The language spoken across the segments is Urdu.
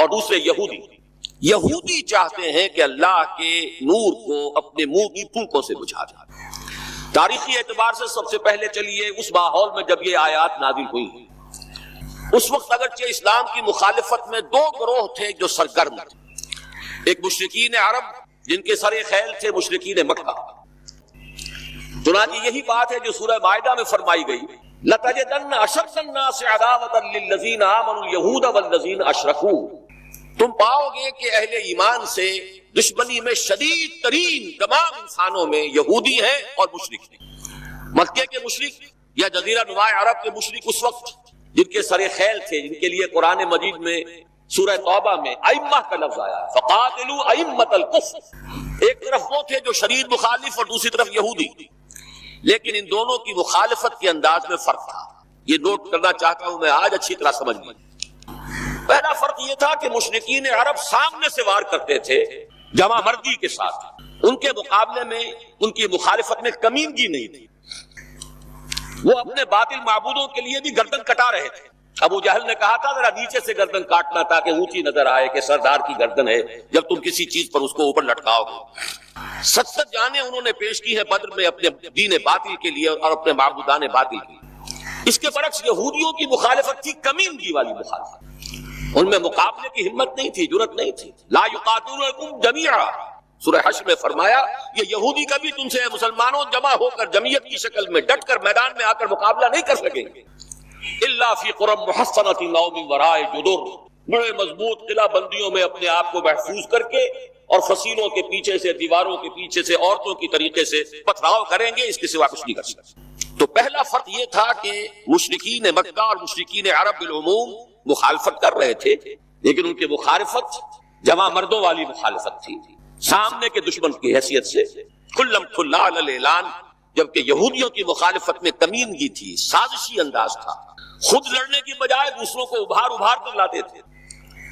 اور دوسرے یہودی چاہتے ہیں کہ اللہ کے نور کو اپنے منہ کی پھونکوں سے بجھا دیں۔ تاریخی اعتبار سے سب سے پہلے چلیے اس ماحول میں جب یہ آیات نازل ہوئی، اس وقت اگرچہ اسلام کی مخالفت میں دو گروہ تھے جو سرگرم تھے، ایک مشرکین عرب جن کے سر خیل تھے مشرکین مکہ۔ چنانچہ یہی بات ہے جو سورہ مائدہ میں فرمائی گئی، لَتَجِدَنَّ أَشَدَّ النَّاسِ عَدَاوَةً لِلَّذِينَ آمَنُوا الْيَهُودَ وَالَّذِينَ أَشْرَكُوا، تم پاؤ گے کہ اہل ایمان سے دشمنی میں شدید ترین تمام انسانوں میں یہودی ہیں اور مشرک ہیں۔ مکے کے مشرک یا جزیرہ نما عرب کے مشرک اس وقت جن کے سر خیل تھے، جن کے لیے قرآن مجید میں سورہ توبہ میں ائمہ کا لفظ آیا، فقاتلوا ائمۃ الکفر، ایک طرف وہ تھے جو شدید مخالف اور دوسری طرف یہودی، لیکن ان دونوں کی مخالفت کے انداز میں فرق تھا۔ یہ نوٹ کرنا چاہتا ہوں میں آج اچھی طرح سمجھ لیں۔ پہلا فرق یہ تھا کہ مشرکین عرب سامنے سے وار کرتے تھے جمع مردی کے ساتھ، ان کے مقابلے میں ان کی مخالفت میں کمینگی نہیں تھی، وہ اپنے باطل معبودوں کے لیے بھی گردن کٹا رہے تھے۔ ابو جہل نے کہا تھا ذرا نیچے سے گردن کاٹنا تاکہ اونچی نظر آئے کہ سردار کی گردن ہے، جب تم کسی چیز پر اس کو اوپر لٹکاؤ گے۔ 70 جانیں انہوں نے پیش کی ہیں بدر میں اپنے دین باطل کے لیے اور اپنے معبودان باطل کے لیے۔ اس کے برعکس یہودیوں کی مخالفت تھی کمینگی والی مخالفت، ان میں مقابلے کی ہمت نہیں تھی، جرأت نہیں تھی۔ لا یقاتلونکم جمیعا، سورہ حشر میں فرمایا یہ یہودی کبھی تم سے مسلمانوں جمع ہو کر جمعیت کی شکل میں ڈٹ کر میدان میں آ کر مقابلہ نہیں کر سکیں گے، الا فی قرى محصنۃ او من وراء جدر، بڑے مضبوط قلعہ بندیوں میں اپنے آپ کو محفوظ کر کے اور فصیلوں کے پیچھے سے، دیواروں کے پیچھے سے، عورتوں کی طریقے سے پتھراؤ کریں گے، اس کے سوا کچھ نہیں کر سکتے۔ تو پہلا فرق یہ تھا کہ مشرکین مکہ اور مشرکین عرب بالعموم مخالفت کر رہے تھے، لیکن ان کی مخالفت جمع مردوں والی مخالفت تھی، سامنے کے دشمن کی حیثیت سے کھلم کھلا علی الاعلان، جبکہ یہودیوں کی مخالفت میں کمینگی تھی، سازشی انداز تھا، خود لڑنے کی بجائے دوسروں کو ابھار کر لاتے تھے۔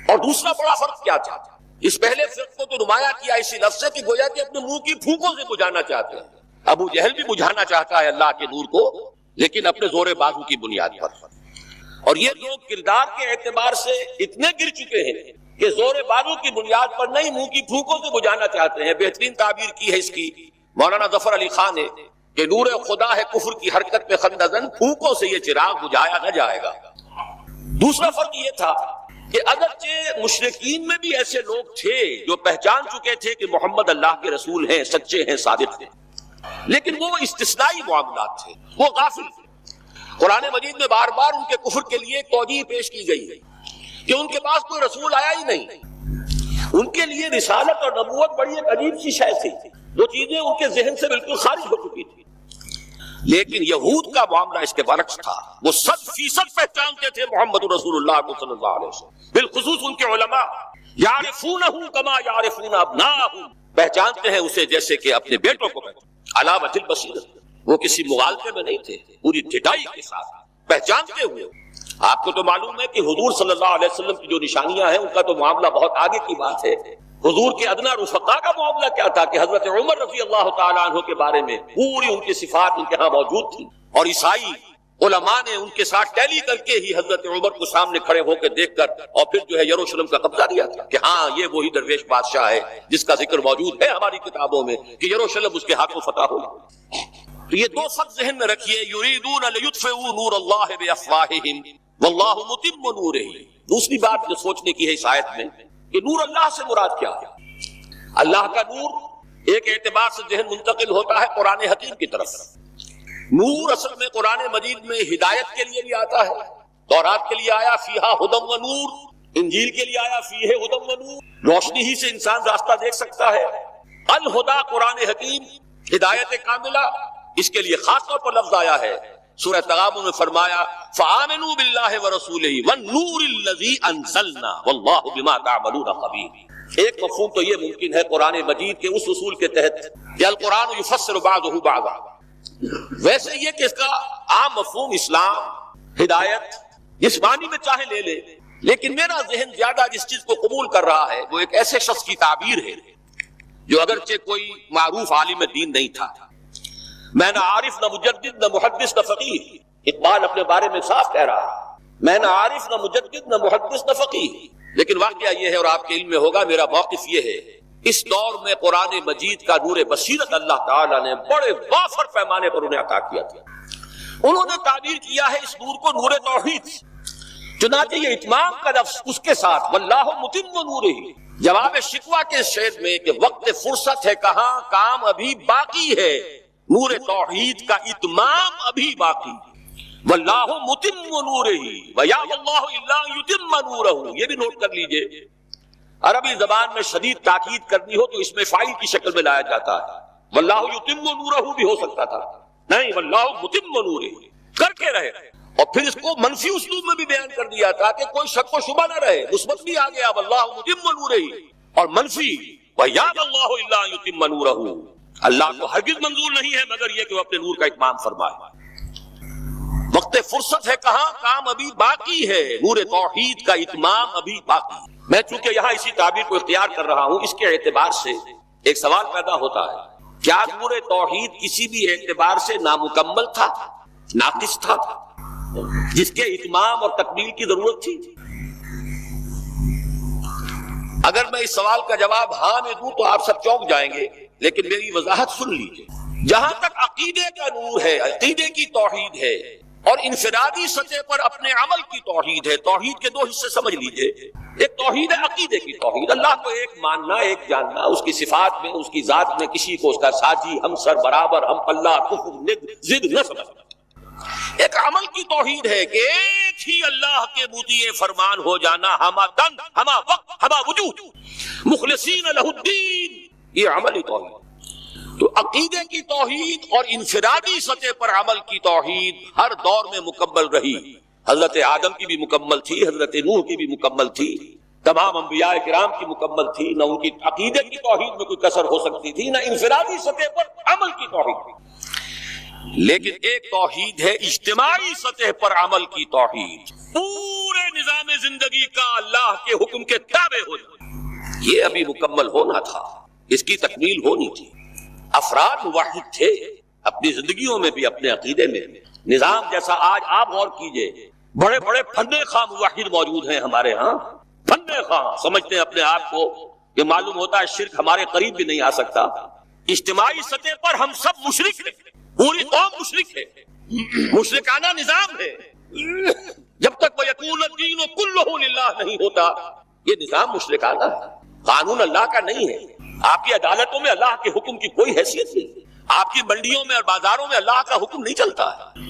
اور دوسرا بڑا فرق کیا تھا، اس پہلے فرق کو تو نمایاں کیا اسی لفظ سے کہ گویا کہ اپنے منہ کی پھونکوں سے بجھانا چاہتے ہیں۔ ابو جہل بھی بجھانا چاہتا ہے اللہ کے نور کو، لیکن اپنے زور بازو کی بنیاد پر، اور یہ لوگ کردار کے اعتبار سے اتنے گر چکے ہیں کہ زور بازو کی بنیاد پر نہیں، منہ کی پھونکوں سے بجھانا چاہتے ہیں۔ بہترین تعبیر کی ہے اس کی مولانا ظفر علی خان نے کہ نور خدا ہے کفر کی حرکت پہ خندزن، پھونکوں سے یہ چراغ بجھایا نہ جائے گا۔ دوسرا فرق یہ تھا کہ اگرچہ مشرکین میں بھی ایسے لوگ تھے جو پہچان چکے تھے کہ محمد اللہ کے رسول ہیں، سچے ہیں، صادق ہیں، لیکن وہ استثنائی معاملات تھے، وہ غافل تھے۔ قرآن مجید میں بار بار ان کے کفر کے لیے توجیہ پیش کی گئی ہے کہ ان کے پاس کوئی رسول آیا ہی نہیں، ان کے لیے رسالت اور نبوت بڑی ایک عجیب سی شے تھی، جو چیزیں ان کے ذہن سے بالکل خارج ہو چکی تھی۔ لیکن یہود کا معاملہ اس کے برعکس تھا، وہ 100% پہچانتے تھے محمد رسول اللہ کو صلی اللہ علیہ وسلم، بالخصوص ان کے علماء، یعرفونہ کما یعرفون ابناءہم، پہچانتے ہیں اسے جیسے کہ اپنے بیٹوں کو پہچانتے، علی وجہ البصیرۃ، وہ کسی مغالطے میں نہیں تھے، پوری ڈٹائی کے ساتھ پہچانتے ہوئے۔ آپ کو تو معلوم ہے کہ حضور صلی اللہ علیہ وسلم کی جو نشانیاں ہیں ان کا تو معاملہ بہت آگے کی بات ہے۔ حضور کے ادنا رفقا کا معاملہ کیا تھا کہ حضرت عمر رضی اللہ تعالیٰ عنہ کے بارے میں پوری ان کی صفات ان کے ہاں موجود تھی، اور عیسائی علماء نے ان کے ساتھ ٹیلی کر کے ہی حضرت عمر کو سامنے کھڑے ہو کے دیکھ کر اور پھر جو ہے یروشلم کا قبضہ دیا تھا کہ ہاں یہ وہی درویش بادشاہ ہے جس کا ذکر موجود ہے ہماری کتابوں میں کہ یروشلم اس کے ہاتھوں فتح ہوگی۔ تو یہ دو فرق ذہن میں رکھیے، یریدون لیطفئوا نور اللہ بافواہہم واللہ متم نورہ۔ دوسری بات جو سوچنے کی ہے اس آیت میں کہ نور اللہ سے مراد کیا ہے؟ اللہ کا نور ایک اعتبار سے ذہن منتقل ہوتا ہے قرآن حکیم کی طرف۔ نور اصل میں قرآن مجید میں ہدایت کے لیے بھی آتا ہے، تورات کے لیے آیا فیہا ھدی و نور، انجیل کے لیے آیا فیہ ھدی و نور، روشنی ہی سے انسان راستہ دیکھ سکتا ہے۔ الہدیٰ قرآن حکیم، ہدایت کاملہ، اس کے لیے خاص طور پر لفظ آیا ہے۔ سورہ تغابن میں فرمایا فآمنوا باللہ ورسولہ والنور الذی انزلنا واللہ بما تعملون خبیر۔ ایک مفہوم تو یہ ممکن ہے قرآن مجید کے اس اصول کے تحت کہ القرآن یفسر بعضہ بعضا، ویسے یہ کہ اس کا عام مفہوم اسلام، ہدایت، جس معنی میں چاہے لے لے، لیکن میرا ذہن زیادہ جس چیز کو قبول کر رہا ہے وہ ایک ایسے شخص کی تعبیر ہے جو اگرچہ کوئی معروف عالم دین نہیں تھا، میں نہ عارف نہ مجدد نہ محدث نہ فقیہ، اقبال اپنے بارے میں صاف کہہ رہا ہے، میں نہ عارف نہ مجدد نہ محدث نہ فقیہ، لیکن واقعہ یہ ہے اور آپ کے علم میں ہوگا، میرا موقف یہ ہے، اس دور میں قرآن مجید کا نور بصیرت اللہ تعالیٰ نے بڑے وافر پیمانے پر انہیں عطا کیا تھا۔ انہوں نے تعبیر کیا ہے اس نور کو نور توحید، چنانچہ یہ اتمام کا لفظ اس کے ساتھ واللہ متم نورہ، جواب شکوہ کے شعر میں کہ وقت فرصت ہے کہاں، کام ابھی باقی ہے، نور توحید کا اتمام ابھی باقی، واللہ متم نورہ ویا اللہ الا یتم نورہ۔ یہ بھی نوٹ کر لیجئے، عربی زبان میں شدید تاکید کرنی ہو تو اس میں فاعل کی شکل میں لایا جاتا ہے، واللہ یتم نورہ بھی ہو سکتا تھا، نہیں واللہ متم نورہ کر کے رہے، اور پھر اس کو منفی اسلوب میں بھی بیان کر دیا تھا کہ کوئی شک و شبہ نہ رہے، مثبت بھی آ گیا واللہ متم نورہ، اور منفی وَيَأْبَى اللَّهُ إِلَّا يُتِمَّ نُورَهُ، اللہ کو ہرگز منظور نہیں ہے مگر یہ کہ وہ اپنے نور کا اتمام فرمائے۔ وقت فرصت ہے کہاں، کام ابھی باقی ہے، نور توحید کا اتمام ابھی باقی۔ میں چونکہ یہاں اسی تعبیر کو اختیار کر رہا ہوں، اس کے اعتبار سے ایک سوال پیدا ہوتا ہے، کیا نور توحید کسی بھی اعتبار سے نامکمل تھا، ناقص تھا، جس کے اتمام اور تکمیل کی ضرورت تھی؟ اگر میں اس سوال کا جواب ہاں میں دوں تو آپ سب چونک جائیں گے، لیکن میری وضاحت سن لیجیے۔ جہاں تک عقیدے کا نور ہے، عقیدے کی توحید ہے، اور انفرادی سطح پر اپنے عمل کی توحید ہے، توحید کے دو حصے سمجھ لیجئے، ایک توحید ہے عقیدے کی توحید، اللہ کو ایک ماننا، ایک جاننا، اس کی صفات میں، اس کی ذات میں کسی کو اس کا ساتھی، ہمسر، برابر، ہم پلہ، کفر، ند، ضد نہ سمجھنا۔ ایک عمل کی توحید ہے کہ ایک ہی اللہ کے مطیع فرمان ہو جانا، ہما تن، ہما وقت، ہما وجود، مخلصین لہ الدین، یہ عملی توحید۔ تو عقیدے کی توحید اور انفرادی سطح پر عمل کی توحید ہر دور میں مکمل رہی، حضرت آدم کی بھی مکمل تھی، حضرت نوح کی بھی مکمل تھی، تمام انبیاء کرام کی مکمل تھی، نہ ان کی عقیدے کی توحید میں کوئی کسر ہو سکتی تھی، نہ انفرادی سطح پر عمل کی توحید تھی۔ لیکن ایک توحید ہے اجتماعی سطح پر عمل کی توحید، پورے نظام زندگی کا اللہ کے حکم کے تابع ہونا، یہ ابھی مکمل ہونا تھا، اس کی تکمیل ہونی تھی۔ افراد موحد تھے اپنی زندگیوں میں بھی، اپنے عقیدے میں بھی۔ نظام جیسا آج آپ غور کیجئے، بڑے بڑے فن خواہ موحد موجود ہیں ہمارے ہاں، فن خواہ سمجھتے ہیں اپنے آپ کو کہ معلوم ہوتا ہے شرک ہمارے قریب بھی نہیں آ سکتا۔ اجتماعی سطح پر ہم سب مشرک ہیں، پوری قوم مشرک ہے، مشرکانہ نظام ہے، جب تک وَيَكُونَ الدِّينُ كُلُّهُ لِلَّهِ نہیں ہوتا یہ نظام مشرکانہ ہے، قانون اللہ کا نہیں ہے۔ آپ کی عدالتوں میں اللہ کے حکم کی کوئی حیثیت نہیں، آپ کی منڈیوں میں اور بازاروں میں اللہ کا حکم نہیں چلتا ہے۔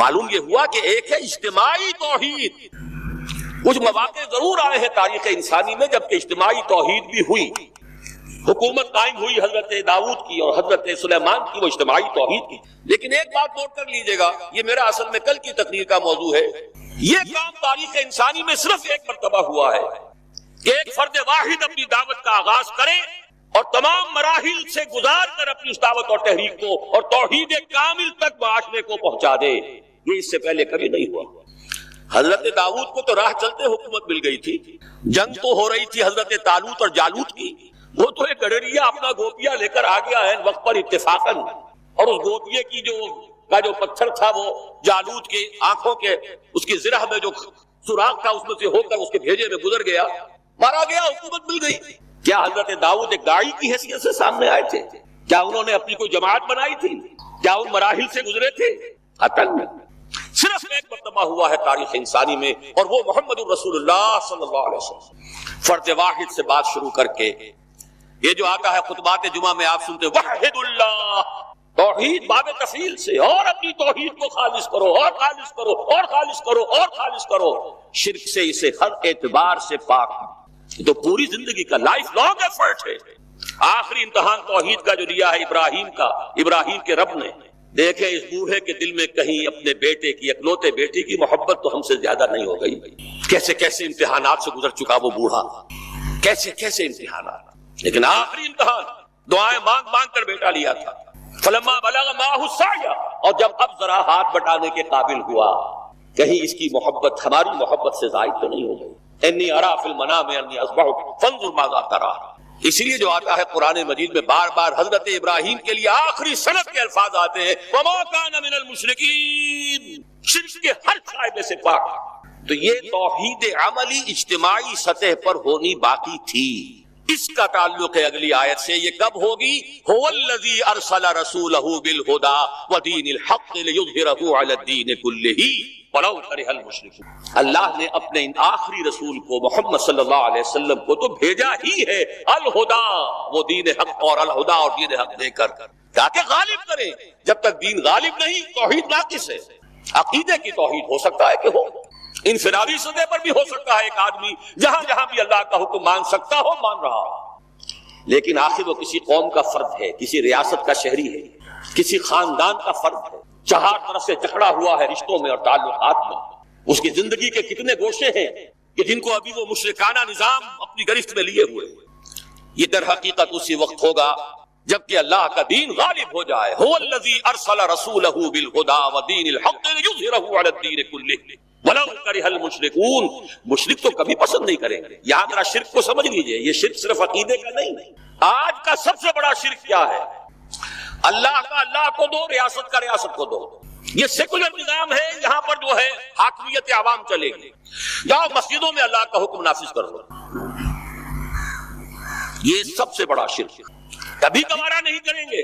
معلوم یہ ہوا کہ ایک ہے اجتماعی توحید، کچھ مواقع ضرور آئے ہیں تاریخ انسانی میں جبکہ اجتماعی توحید بھی ہوئی، حکومت قائم ہوئی حضرت داؤد کی اور حضرت سلیمان کی، وہ اجتماعی توحید کی۔ لیکن ایک بات نوٹ کر لیجئے گا، یہ میرا اصل میں کل کی تقریر کا موضوع ہے، یہ کام تاریخ انسانی میں صرف ایک مرتبہ ہوا ہے کہ ایک فرد واحد اپنی دعوت کا آغاز کرے اور تمام مراحل سے گزار کر اپنی اس دعوت اور تحریک کو اور توحید کامل تک معاشرے کو پہنچا دے، یہ اس سے پہلے کبھی نہیں ہوا۔ حضرت داؤد کو تو راہ چلتے حکومت مل گئی تھی، جنگ تو ہو رہی تھی حضرت طالوت اور جالوت کی، وہ تو ایک گڈریا اپنا گوپیا لے کر آ گیا ہے وقت پر اتفاقاً، اور اس گوپیے کی جو پتھر تھا وہ جالوت کے آنکھوں کے اس کی زرہ میں جو سوراخ تھا اس میں سے ہو کر اس کے بھیجے میں گزر گیا، مارا گیا، حکومت مل گئی۔ کیا حضرت داؤد ایک داعی کی حیثیت سے سامنے آئے تھے؟ کیا انہوں نے اپنی کوئی جماعت بنائی تھی؟ کیا ان مراحل سے گزرے تھے؟ قطعاً نہیں۔ صرف ایک مرتبہ ہوا ہے تاریخ انسانی میں، اور وہ محمد الرسول اللہ صلی اللہ علیہ وسلم۔ فرد واحد سے بات شروع کر کے یہ جو آتا ہے خطبات جمعہ میں آپ سنتے وحد اللہ، توحید باب تفصیل سے، اور اپنی توحید کو خالص کرو اور خالص کرو اور خالص کرو اور خالص کرو، شرک سے اسے ہر اعتبار سے پاک، تو پوری زندگی کا لائف لانگ ایفرٹ ہے۔ آخری امتحان توحید کا جو لیا ہے ابراہیم کے رب نے، دیکھیں اس بوڑھے کے دل میں کہیں اپنے بیٹے کی، اکلوتے بیٹے کی محبت تو ہم سے زیادہ نہیں ہو گئی؟ کیسے کیسے امتحانات سے گزر چکا وہ بوڑھا، کیسے کیسے امتحانات، لیکن آخری امتحان دعائیں مانگ مانگ کر بیٹا لیا تھا۔ فلما بلغ معه السعی، اور جب اب ذرا ہاتھ بٹانے کے قابل ہوا، کہیں اس کی محبت ہماری محبت سے زائد تو نہیں ہو گئی؟ انی ارا فی المنام انی اذبحک فانظر ماذا تری، اسی لیے جو آتا ہے قرآن مجید میں بار بار حضرت ابراہیم کے لیے آخری سند کے الفاظ آتے ہیں وما کان من المشرکین، شرک کے ہر شائبے سے پاک۔ تو یہ توحید عملی اجتماعی سطح پر ہونی باقی تھی. اس کا تعلق ہے اگلی آیت سے. یہ کب ہوگی؟ هو الذی ارسل رسولہ بالہدی ودین الحق لیظہرہ علی الدین کلہ ولو کرہ المشرکون. اللہ نے اپنے ان آخری رسول کو محمد صلی اللہ علیہ وسلم کو تو بھیجا ہی ہے الہدا، وہ دین حق اور الہدا اور دین حق دے کر تاکہ غالب کرے. جب تک دین غالب نہیں توحید ناقص ہے. عقیدے کی توحید ہو سکتا ہے کہ ہو، انفرادی سطح پر بھی ہو سکتا ہے، ایک آدمی جہاں جہاں بھی اللہ کا حکم مان سکتا ہو مان رہا ہو، لیکن آخر وہ کسی قوم کا فرد ہے، کسی ریاست کا شہری ہے، کسی خاندان کا فرد ہے، چہار طرف سے جکڑا ہوا ہے رشتوں میں اور تعلقات میں. اس کی زندگی کے کتنے گوشے ہیں کہ جن کو ابھی وہ مشرکانہ نظام اپنی گرفت میں لیے ہوئے. یہ در حقیقت اسی وقت ہوگا جبکہ اللہ کا دین غالب ہو جائے. هو الذی ارسل رسولہ بالہدی ودین الحق لیظہرہ علی الدین کلہ ولو کرہ المشرکون. مشرک تو کبھی پسند نہیں کریں گے. یہاں ذرا شرک کو سمجھ لیجئے. یہ شرک صرف عقیدے کا نہیں. آج کا سب سے بڑا شرک کیا ہے؟ اللہ کا اللہ کو دو، ریاست کا ریاست کو دو. یہ سیکولر نظام ہے، یہاں پر جو ہے حاکمیت عوام چلے گی. جاؤ مسجدوں میں اللہ کا حکم نافذ کر دو. یہ سب سے بڑا شرک. کبھی گوارا نہیں کریں گے.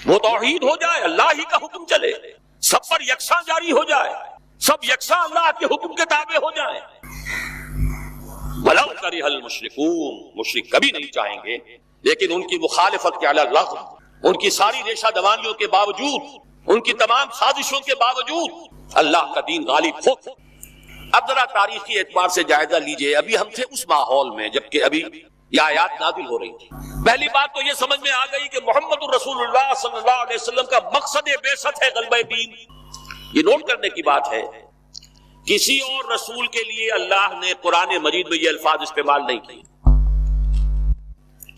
وہ توحید ہو جائے، اللہ ہی کا حکم چلے، سب پر یکساں جاری ہو جائے، سب یکساں اللہ کے حکم کے تابع ہو جائیں. ولو کرہ المشرکون. مشرک کبھی نہیں چاہیں گے، لیکن ان کی مخالفت کے علی الرغم، ان کی ساری ریشہ دوانیوں کے باوجود، ان کی تمام سازشوں کے باوجود اللہ کا دین غالب ہو. اب ذرا تاریخی اعتبار سے جائزہ لیجئے. ابھی ہم تھے اس ماحول میں جبکہ ابھی یہ آیات نازل ہو رہی تھی. پہلی بات تو یہ سمجھ میں آ گئی کہ محمد الرسول اللہ صلی اللہ علیہ وسلم کا مقصد بعثت ہے غلبہ دین. یہ نوٹ کرنے کی بات ہے، کسی اور رسول کے لیے اللہ نے قرآن مجید میں یہ الفاظ استعمال نہیں کیے.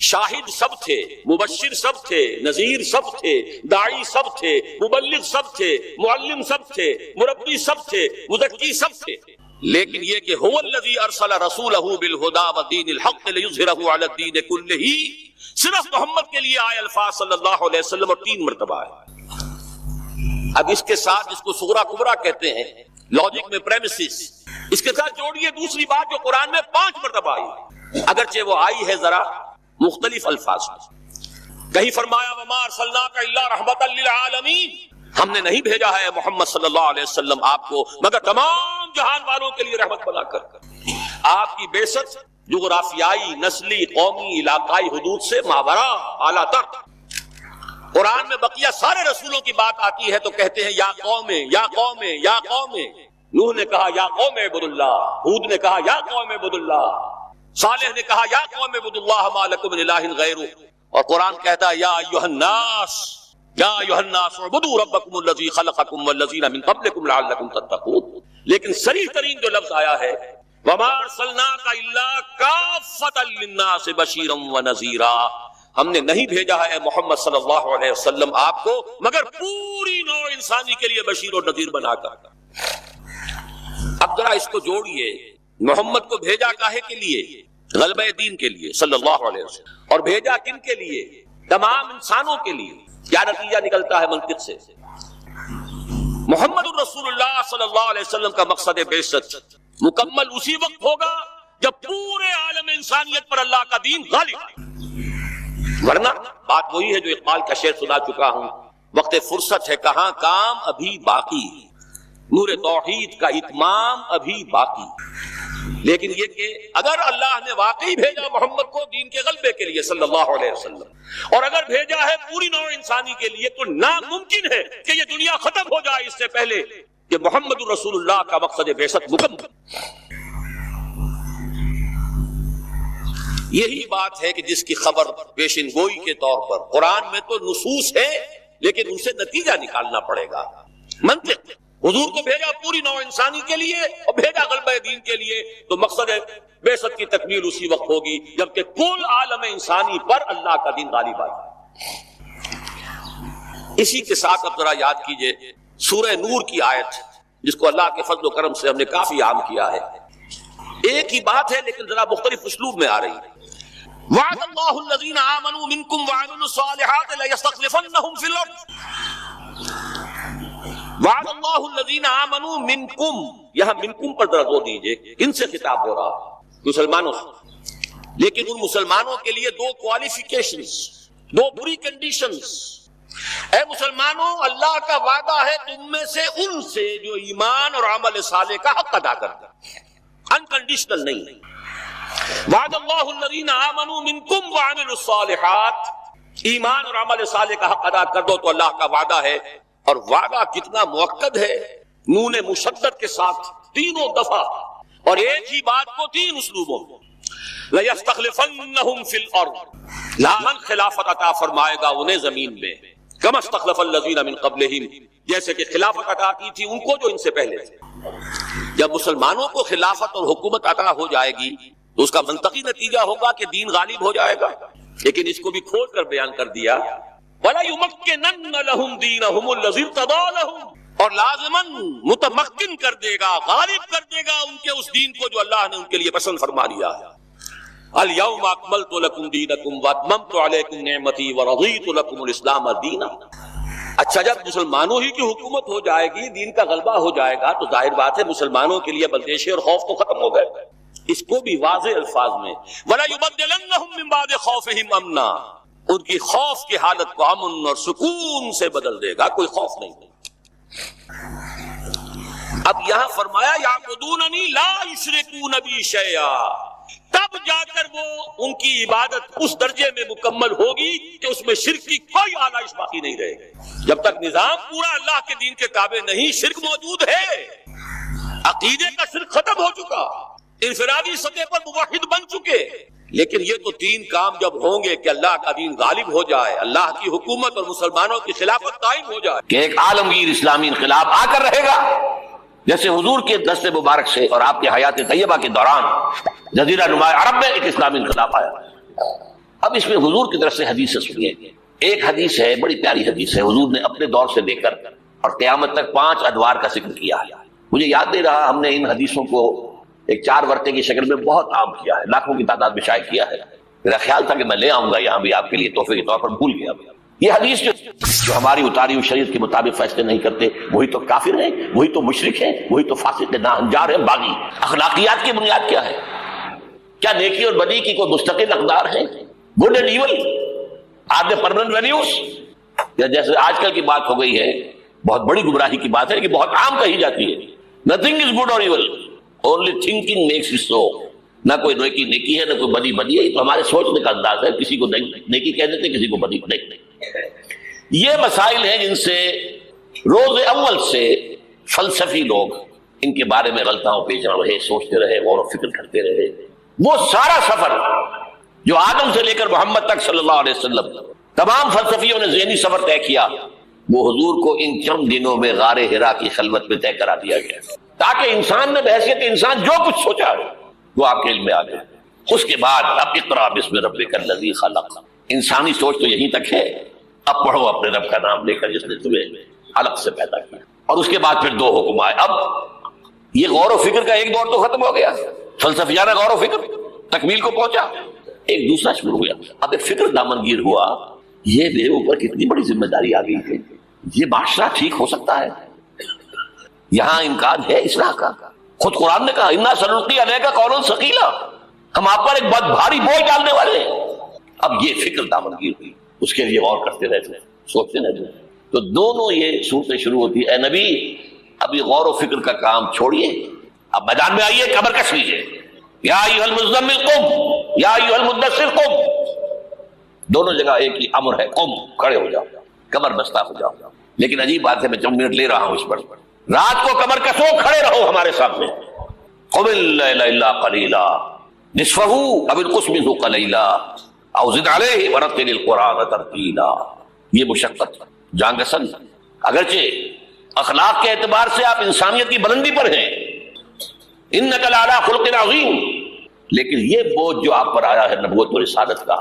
شاہد سب تھے، مبشر سب تھے، نذیر سب تھے، داعی سب تھے، مبلغ سب تھے، معلم سب تھے، مربی سب تھے، مزکی سب تھے. لیکن یہ کہ هو الذی ارسل رسولہ بالہدی ودین الحق لیظہرہ علی الدین کلہ، صرف محمد کے لیے آئے الفاظ صلی اللہ علیہ وسلم اور 3 مرتبہ ہے. اب اس کے ساتھ جس کو صغرا کبرا کہتے ہیں لاجک میں پریمیسز، اس کے ساتھ جوڑیے دوسری بات جو قرآن میں 5 مرتبہ آئی، اگرچہ وہ آئی ہے ذرا مختلف الفاظ میں. کہیں فرمایا وما ارسلناک الا رحمتا للعالمین، ہم نے نہیں بھیجا ہے محمد صلی اللہ علیہ وسلم آپ کو مگر تمام جہان والوں کے لیے رحمت بنا کر. آپ کی بعثت جغرافیائی، نسلی، قومی، علاقائی حدود سے ماورا اعلیٰ تر. قرآن میں بقیہ سارے رسولوں کی بات آتی ہے تو کہتے ہیں یا قوم یا قوم یا قوم. نوح نے کہا یا قوم اعبدوا اللہ، ہود نے کہا یا قوم اعبدوا اللہ، صالح نے کہا یا قوم اعبدوا اللہ ما لکم من الہ غیرہ. اور قرآن کہتا ہے یا ایھا الناس یا ایھا الناس اعبدوا ربکم الذی خلقکم والذین من قبلکم لعلکم تتقون. لیکن صریح ترین جو لفظ آیا ہے وما ارسلناک الا کافۃ للناس بشیرا ونذیرا، ہم نے نہیں بھیجا ہے محمد صلی اللہ علیہ وسلم آپ کو مگر پوری نوع انسانی کے لیے بشیر و نذیر بنا کر. اب ذرا اس کو جوڑیے، محمد کو بھیجا کاہے کے لیے؟ غلبہ دین کے لیے صلی اللہ علیہ وسلم. اور بھیجا کن کے لیے؟ تمام انسانوں کے لیے. کیا نتیجہ نکلتا ہے منطق سے؟ محمد الرسول اللہ صلی اللہ علیہ وسلم کا مقصد بعثت مکمل اسی وقت ہوگا جب پورے عالم انسانیت پر اللہ کا دین غالب آئے. ورنہ بات وہی ہے جو اقبال کا شعر سنا چکا ہوں، وقت فرصت ہے کہاں کام ابھی باقی، نور توحید کا اتمام ابھی باقی. لیکن یہ کہ اگر اللہ نے واقعی بھیجا محمد کو دین کے غلبے کے لیے صلی اللہ علیہ وسلم، اور اگر بھیجا ہے پوری نوع انسانی کے لیے، تو ناممکن ہے کہ یہ دنیا ختم ہو جائے اس سے پہلے کہ محمد الرسول اللہ کا مقصد بعثت مکمل. یہی بات ہے کہ جس کی خبر پیشن گوئی کے طور پر قرآن میں تو نصوص ہے، لیکن ان سے نتیجہ نکالنا پڑے گا. منطق حضور کو بھیجا پوری نوع انسانی کے لیے اور بھیجا غلبہ دین کے لیے، تو مقصد بعثت کی تکمیل اسی وقت ہوگی جبکہ کل عالم انسانی پر اللہ کا دین غالب آئے. اسی کے ساتھ اب ذرا یاد کیجئے سورہ نور کی آیت، جس کو اللہ کے فضل و کرم سے ہم نے کافی عام کیا ہے. ایک ہی بات ہے لیکن ذرا مختلف اسلوب میں آ رہی ہے. وعد اللہ الذین آمنوا منکم وعملوا الصالحات لیستخلفنہم فی الارض. وعد اللہ الذین آمنوا منکم، یہاں منکم پر ذرا زور دیجئے، ان سے خطاب ہو رہا ہے مسلمانوں سے، لیکن ان مسلمانوں کے لیے دو کوالیفیکیشنز، دو بری کنڈیشنز۔ اے مسلمانوں، اللہ کا وعدہ ہے تم میں سے ان سے جو ایمان اور عمل صالح کا حق ادا کرتا ہے، انکنڈیشنل نہیں۔ وعد اللہ الذین آمنوا منکم وعملوا الصالحات، ایمان اور عمل صالح کا حق ادا کر دو تو اللہ کا وعدہ ہے، اور وعدہ کتنا مؤکد ہے، نون مشدد کے ساتھ تینوں دفعہ، اور ایک ہی بات کو تین اسلوبوں میں۔ لَيَسْتَخْلِفَنَّهُمْ فِي الْأَرْضِ، لاہن خلافت عطا فرمائے گا انہیں زمین میں، كَمَا اسْتَخْلَفَ الَّذِينَ مِن قَبْلِهِمْ، جیسے کہ خلافت عطا کی تھی ان کو جو ان سے پہلے تھے۔ جب مسلمانوں کو خلافت اور حکومت عطا ہو جائے گی تو اس کا منطقی نتیجہ ہوگا کہ دین غالب ہو جائے گا، لیکن اس کو بھی کھول کر بیان کر دیا، وَلَا يُمَكِّنَنَّ لَهُمْ دِينَهُمُ الَّذِي ارْتَضَىٰ لَهُمْ، اور لازماً متمکن کر دے گا، غالب کر دے گا ان کے اس دین کو جو اللہ نے ان کے لیے پسند فرما لیا ہے۔ الْيَوْمَ أَكْمَلْتُ لَكُمْ دِينَكُمْ وَأَتْمَمْتُ عَلَيْكُمْ نِعْمَتِي وَرَضِيتُ لَكُمُ الْإِسْلَامَ دِينًا۔ اچھا، جب مسلمانوں ہی کی حکومت ہو جائے گی، دین کا غلبہ ہو جائے گا، تو ظاہر بات ہے مسلمانوں کے لیے بندشیں اور خوف تو ختم ہو گئے۔ اس کو بھی واضح الفاظ میں وَلَا يُبَدِّلَنَّهُم مِّن بَعْدِ خَوْفِهِمْ أَمْنًا، ان کی خوف کی حالت کو امن اور سکون سے بدل دے گا، کوئی خوف نہیں۔ اب یہاں فرمایا یعبدوننی لا یشرکون بی شیئا، تب جا کر وہ ان کی عبادت اس درجے میں مکمل ہوگی کہ اس میں شرک کی کوئی آلائش باقی نہیں رہے گی۔ جب تک نظام پورا اللہ کے دین کے تابع نہیں، شرک موجود ہے، عقیدے کا شرک ختم ہو چکا، انفرادی سطح پر موحد بن چکے، لیکن یہ تو تین کام جب ہوں گے کہ اللہ کا دین غالب ہو جائے، اللہ کی حکومت اور مسلمانوں کی خلافت قائم ہو جائے، کہ ایک عالمگیر اسلامی انقلاب آ کر رہے گا، جیسے حضور کے دست مبارک سے اور آپ کے حیات طیبہ کے دوران جزیرہ نما عرب میں ایک اسلامی انقلاب آیا۔ اب اس میں حضور کی طرف سے حدیث سے سنیے، ایک حدیث ہے، بڑی پیاری حدیث ہے، حضور نے اپنے دور سے لے کر اور قیامت تک 5 ادوار کا ذکر کیا ہے۔ مجھے یاد نہیں رہا، ہم نے ان حدیثوں کو ایک 4 ورقے کی شکل میں بہت عام کیا ہے، لاکھوں کی تعداد میں شائع کیا ہے۔ میرا خیال تھا کہ میں لے آؤں گا یہاں بھی آپ کے لیے تحفے کے طور پر، بھول گیا۔ یہ حدیث جو ہماری اتاری ہوئی شریعت کے مطابق فیصلے نہیں کرتے، وہی تو کافر ہیں، وہی تو مشرک ہیں، وہی تو فاسق ناہنجار ہیں، باغی۔ اخلاقیات کی بنیاد کیا ہے؟ کیا نیکی اور بدی کی کوئی مستقل اقدار ہے؟ Good and evil are they permanent values? یا جیسے آج کل کی بات ہو گئی ہے، بہت بڑی گمراہی کی بات ہے کہ بہت عام کہی جاتی ہے، نتھنگ از گڈ اور evil, only thinking makes it so. نہ کوئی نیکی ہے، نہ کوئی بدی بدی ہے، یہ تو ہمارے سوچنے کا انداز ہے، کسی کو نیکی کہہ دیتے، کسی کو بدی نہیں۔ یہ مسائل ہیں جن سے روز اول سے فلسفی لوگ ان کے بارے میں غلطاؤں پیچھے رہے، سوچتے رہے، غور و فکر کرتے رہے۔ وہ سارا سفر جو آدم سے لے کر محمد تک صلی اللہ علیہ وسلم تمام فلسفیوں نے ذہنی سفر طے کیا، وہ حضور کو ان چند دنوں میں غار حرا کی خلوت میں طے کرا دیا گیا، تاکہ انسان نے بحیثیت انسان جو کچھ سوچا وہ آپ کے علم میں آ گیا۔ اس کے بعد اب اقرا بسم ربک الذی خلق، انسانی سوچ تو یہیں تک ہے، اب پڑھو اپنے رب کا نام لے کر جس نے تمہیں علق سے پیدا کیا۔ اور اس کے بعد پھر 2 حکم آئے۔ اب یہ غور و فکر کا ایک دور تو ختم ہو گیا، فلسفیانہ غور و فکر تکمیل کو پہنچا، ایک دوسرا شروع ہو گیا۔ اب ایک فکر دامنگیر ہوا، یہ میرے اوپر کتنی بڑی ذمہ داری آ گئی ہے، یہ معاشرہ ٹھیک ہو سکتا ہے، یہاں امکان ہے اصلاح کا۔ خود قرآن نے کہا انا سنلقی علیک قولا ثقیلا، ہم آپ پر ایک بہت بھاری بوجھ ڈالنے والے ہیں۔ اب یہ فکر دامنگیر ہوئی، اس کے لیے غور کرتے رہتے، سوچتے رہتے، تو دونوں یہ صورتیں شروع ہوتی اے نبی اب یہ غور و فکر کا کام چھوڑیے، اب میدان میں آئیے، کمر کس لیجیے، یا ایھا المزمل قم یا ایھا المدثر قم، دونوں جگہ ایک ہی امر ہے، قم، کھڑے ہو جاؤ، کمر بستہ ہو جاؤ۔ لیکن عجیب بات ہے، میں 4 منٹ لے رہا ہوں اس پر، رات کو کمر کسو، کھڑے رہو ہمارے سامنے، قم اللیل الا قلیلا نصفہ او انقص منہ قلیلا او زد علیہ ورتل القرآن ترتیلا۔ یہ مشقت جانگسن، اگرچہ اخلاق کے اعتبار سے آپ انسانیت کی بلندی پر ہیں، انک لعلی خلق عظیم، لیکن یہ بوجھ جو آپ پر آیا ہے نبوت اور رسالت کا،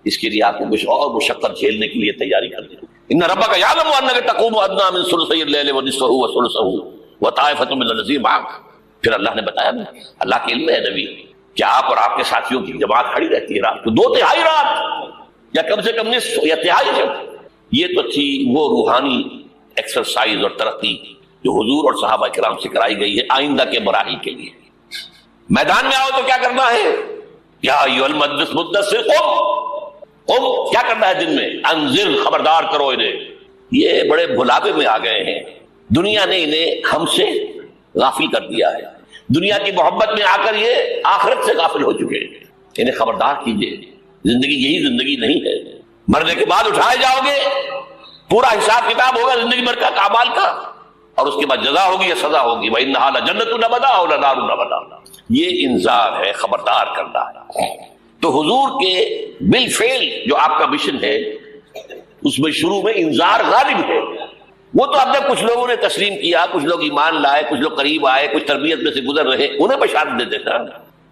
اس کے لیے آپ کو کچھ اور مشقت جھیلنے کے لیے تیاری کرنی ہے۔ ان ربک یعلم انک تقوم ادنی من ثلثی اللیل ونصفہ وثلثہ وطائفۃ من الذین معک۔ پھر اللہ نے بتایا نا، اللہ کے علم ہے نبی کہ آپ اور آپ کے ساتھیوں کی جماعت کھڑی رہتی ہے رات کو 2/3 رات، یا کم سے کم نصف یا تہائی جب۔ یہ تو تھی وہ روحانی ایکسرسائز اور ترقی جو حضور اور صحابہ کرام سے کرائی گئی ہے آئندہ کے مراحل کے لیے۔ میدان میں آؤ تو کیا کرنا ہے؟ یا ایھا المدثر قم، کیا کرنا ہے دن میں؟ انذر، خبردار کرو انہیں۔ یہ بڑے بھلاوے میں آ گئے ہیں، دنیا نے انہیں ہم سے غافل کر دیا ہے، دنیا کی محبت میں آ کر یہ آخرت سے غافل ہو چکے ہیں۔ انہیں خبردار کیجئے، زندگی یہی زندگی نہیں ہے، مرنے کے بعد اٹھائے جاؤ گے، پورا حساب کتاب ہوگا زندگی بھر کا اعمال کا، اور اس کے بعد جزا ہوگی یا سزا ہوگی۔ وَإِنَّهَا لَجَنَّةٌ أَبَدًا وَلَنَارٌ أَبَدًا۔ یہ انذار ہے، خبردار کرنا ہے۔ تو حضور کے بالفعل جو آپ کا مشن ہے اس میں شروع میں انذار غالب ہے۔ وہ تو اب تک کچھ لوگوں نے تسلیم کیا، کچھ لوگ ایمان لائے، کچھ لوگ قریب آئے، کچھ تربیت میں سے گزر رہے، انہیں بشارت دیتے تھے،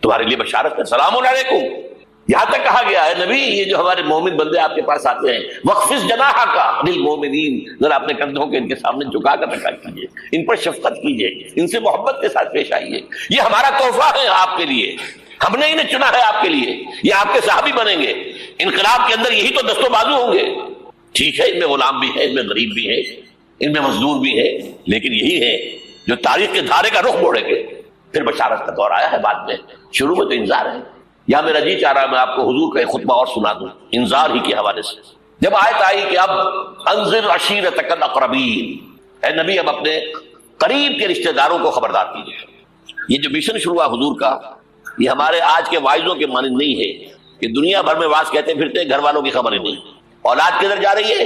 تمہارے لیے بشارت ہے، سلام علیکم۔ یہاں تک کہا گیا ہے نبی یہ جو ہمارے مومن بندے آپ کے پاس آتے ہیں وَخْفِضْ جَنَاحَكَ لِلْمُؤْمِنِينَ، ذرا اپنے کندھوں کے ان کے سامنے جھکا کر رکھا کیجیے، ان پر شفقت کیجیے، ان سے محبت کے ساتھ پیش آئیے، یہ ہمارا تحفہ ہے آپ کے لیے، ہم نے انہیں چنا ہے آپ کے لیے، یہ آپ کے صحابی بنیں گے، انقلاب کے اندر یہی تو دست و بازو ہوں گے۔ ٹھیک ہے ان میں غلام بھی ہے، ان میں غریب بھی ہے، ان میں مزدور بھی ہے، لیکن یہی ہے جو تاریخ کے دھارے کا رخ موڑیں گے۔ پھر بشارت کا دور آیا ہے بعد میں، شروع میں تو انذار ہے۔ یا میرا جی چاہ رہا میں آپ کو حضور کا ایک خطبہ اور سنا دوں انذار ہی کے حوالے سے۔ جب آیت آئی کہ اب انذر عشیرتک الاقربین، اے نبی اب اپنے قریب کے رشتہ داروں کو خبردار کیجیے۔ یہ جو مشن شروع ہوا حضور کا، یہ ہمارے آج کے واعظوں کے مانند نہیں ہے کہ دنیا بھر میں واعظ کہتے پھرتے گھر والوں کی خبر ہی نہیں، اولاد کدھر جا رہی ہے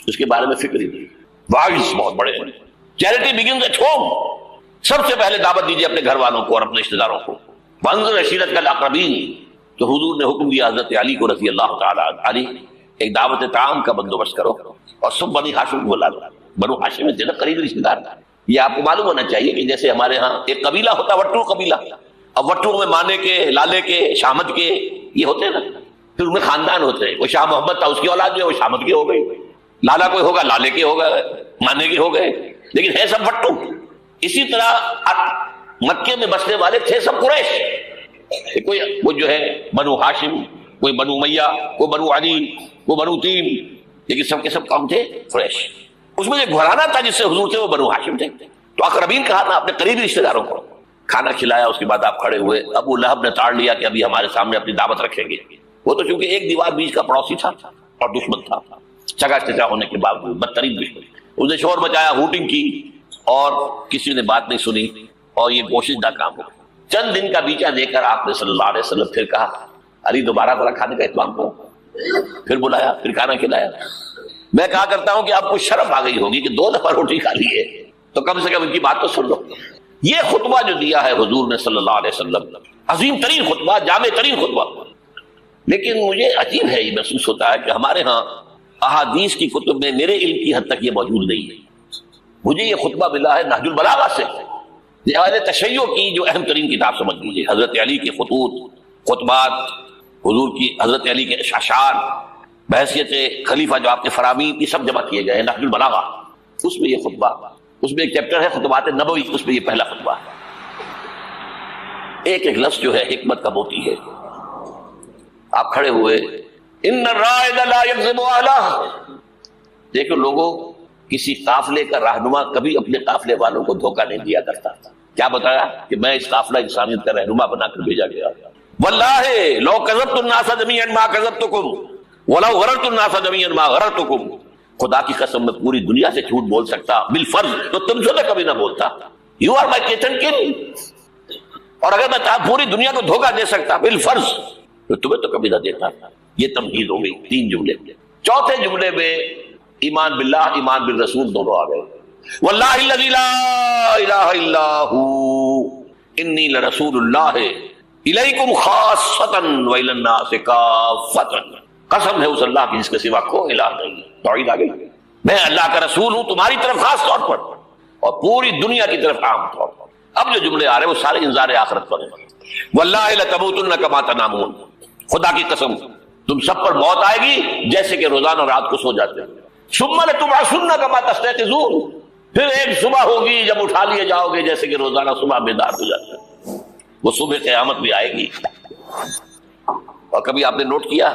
اس کے بارے میں فکر ہی نہیں۔ واعظ بہت بڑے ہیں، چیریٹی بگنز ایٹ ہوم، سب سے پہلے دعوت دیجیے اپنے گھر والوں کو اور اپنے رشتہ داروں کو۔ وانذر عشیرتک الاقربین، تو حضور نے حکم دیا حضرت علی کو رضی اللہ تعالی علی ایک دعوت طعام کا بندوبست کرو اور سب بنی ہاشم کو بلا دو۔ بنو ہاشم میں قریبی رشتہ دار، یہ آپ کو معلوم ہونا چاہیے کہ جیسے ہمارے ہاں ایک قبیلہ ہوتا وٹو قبیلہ، اب وٹو میں مانے کے، لالے کے، شامت کے یہ ہوتے ہیں نا، پھر ان میں خاندان ہوتے ہیں، وہ شاہ محمد تھا اس کی اولاد جو ہے وہ شامت کے ہو گئی، لالا کوئی ہوگا لالے کے ہو گئے، مانے کے ہو گئے، لیکن ہے سب وٹو۔ اسی طرح مکے میں بسنے والے تھے سب قریش، کوئی وہ جو ہے بنو ہاشم، کوئی بنو امیہ، کوئی بنو علی، کوئی بنو تیم، لیکن سب کے سب کام تھے قریش۔ اس میں جو گھرانہ تھا جس سے حضور تھے وہ بنو ہاشم تھے، تو اقربین کہا نا اپنے قریبی رشتہ داروں کو۔ کھانا کھلایا، اس کے بعد آپ کھڑے ہوئے، ابو لہب نے تاڑ لیا کہ ابھی ہمارے سامنے اپنی دعوت رکھیں گے، وہ تو چونکہ ایک دیوار بیچ کا پڑوسی تھا اور دشمن تھا، چگا چچا ہونے کے باوجود بدترین دشمن، اس نے شور مچایا، ہوٹنگ کی اور کسی نے بات نہیں سنی اور یہ کوشش ناکام ہو گئی۔ چند دن کا بیچا دے کر آپ نے صلی اللہ علیہ وسلم پھر کہا علی دوبارہ ذرا کھانے کا اہتمام کرو، پھر بلایا، پھر کھانا کھلایا۔ میں کہا کرتا ہوں کہ آپ کو شرم آ گئی ہوگی کہ 2 دفعہ روٹی کھا لی ہے تو کم سے کم ان کی بات تو سن لو۔ یہ خطبہ جو دیا ہے حضور نے صلی اللہ علیہ وسلم، عظیم ترین خطبہ، جامع ترین خطبہ، لیکن مجھے عجیب ہے، یہ محسوس ہوتا ہے کہ ہمارے ہاں احادیث کی کتب میں میرے علم کی حد تک یہ موجود نہیں ہے۔ مجھے یہ خطبہ ملا ہے نہج البلاغہ سے، اہل تشیع کی جو اہم ترین کتاب سمجھ لیجیے، حضرت علی کے خطوط، خطبات، حضور کی حضرت علی کے اشعار بحیثیت خلیفہ جو آپ کے فرامین، یہ سب جمع کیے گئے ہیں نہج البلاغہ، اس میں یہ خطبہ، اس میں ایک چیپٹر ہے خطبات نبوی، اس میں یہ پہلا خطبہ ہے۔ ایک ایک لفظ جو ہے حکمت کا موتی ہے۔ آپ کھڑے ہوئے، ان الرائد لا یکذب اہلہ، دیکھو لوگوں، کسی قافلے کا رہنما کبھی اپنے قافلے والوں کو دھوکہ نہیں دیا کرتا۔ کیا بتایا کہ میں اس قافلہ انسانیت کا رہنما بنا کر بھیجا گیا۔ واللہ لو کذبت الناس جميعا ما کذبتکم ولو غررت الناس جميعا ما غررتکم، خدا کی قسم میں پوری دنیا سے جھوٹ بول سکتا بالفرض تو تم سے تو کبھی نہ بولتا۔ یو آر مائی کیتن کن، اور اگر میں پوری دنیا کو دھوکہ دے سکتا بالفرض تو تمہیں تو کبھی نہ دیتا۔ یہ تمہید ہو گئی 3 جملے۔ چوتھے جملے میں ایمان باللہ، ایمان بالرسول دونوں آ گئے۔ واللہ الذی لا الہ الا ہو انی لرسول اللہ الیکم خاصۃ والی الناس کافۃ، قسم ہے اس اللہ کی جس کے سوا کوئی الہ نہیں۔ توحید آ گئی، میں اللہ کا رسول ہوں تمہاری طرف خاص طور پر اور پوری دنیا کی طرف عام طور پر۔ اب جو جملے آ رہے ہیں وہ سارے انذار آخرت پر ہیں۔ واللہ لتموتن کما تنامون، خدا کی قسم تم سب پر موت آئے گی جیسے کہ روزانہ رات کو سو جاتے ہیں۔ ثم لتبعثن کما تستيقظون، پھر ایک صبح ہوگی جب اٹھا لیے جاؤ گے جیسے کہ روزانہ صبح بیدار ہو جاتے ہیں۔ وہ صبح قیامت بھی آئے گی۔ اور کبھی آپ نے نوٹ کیا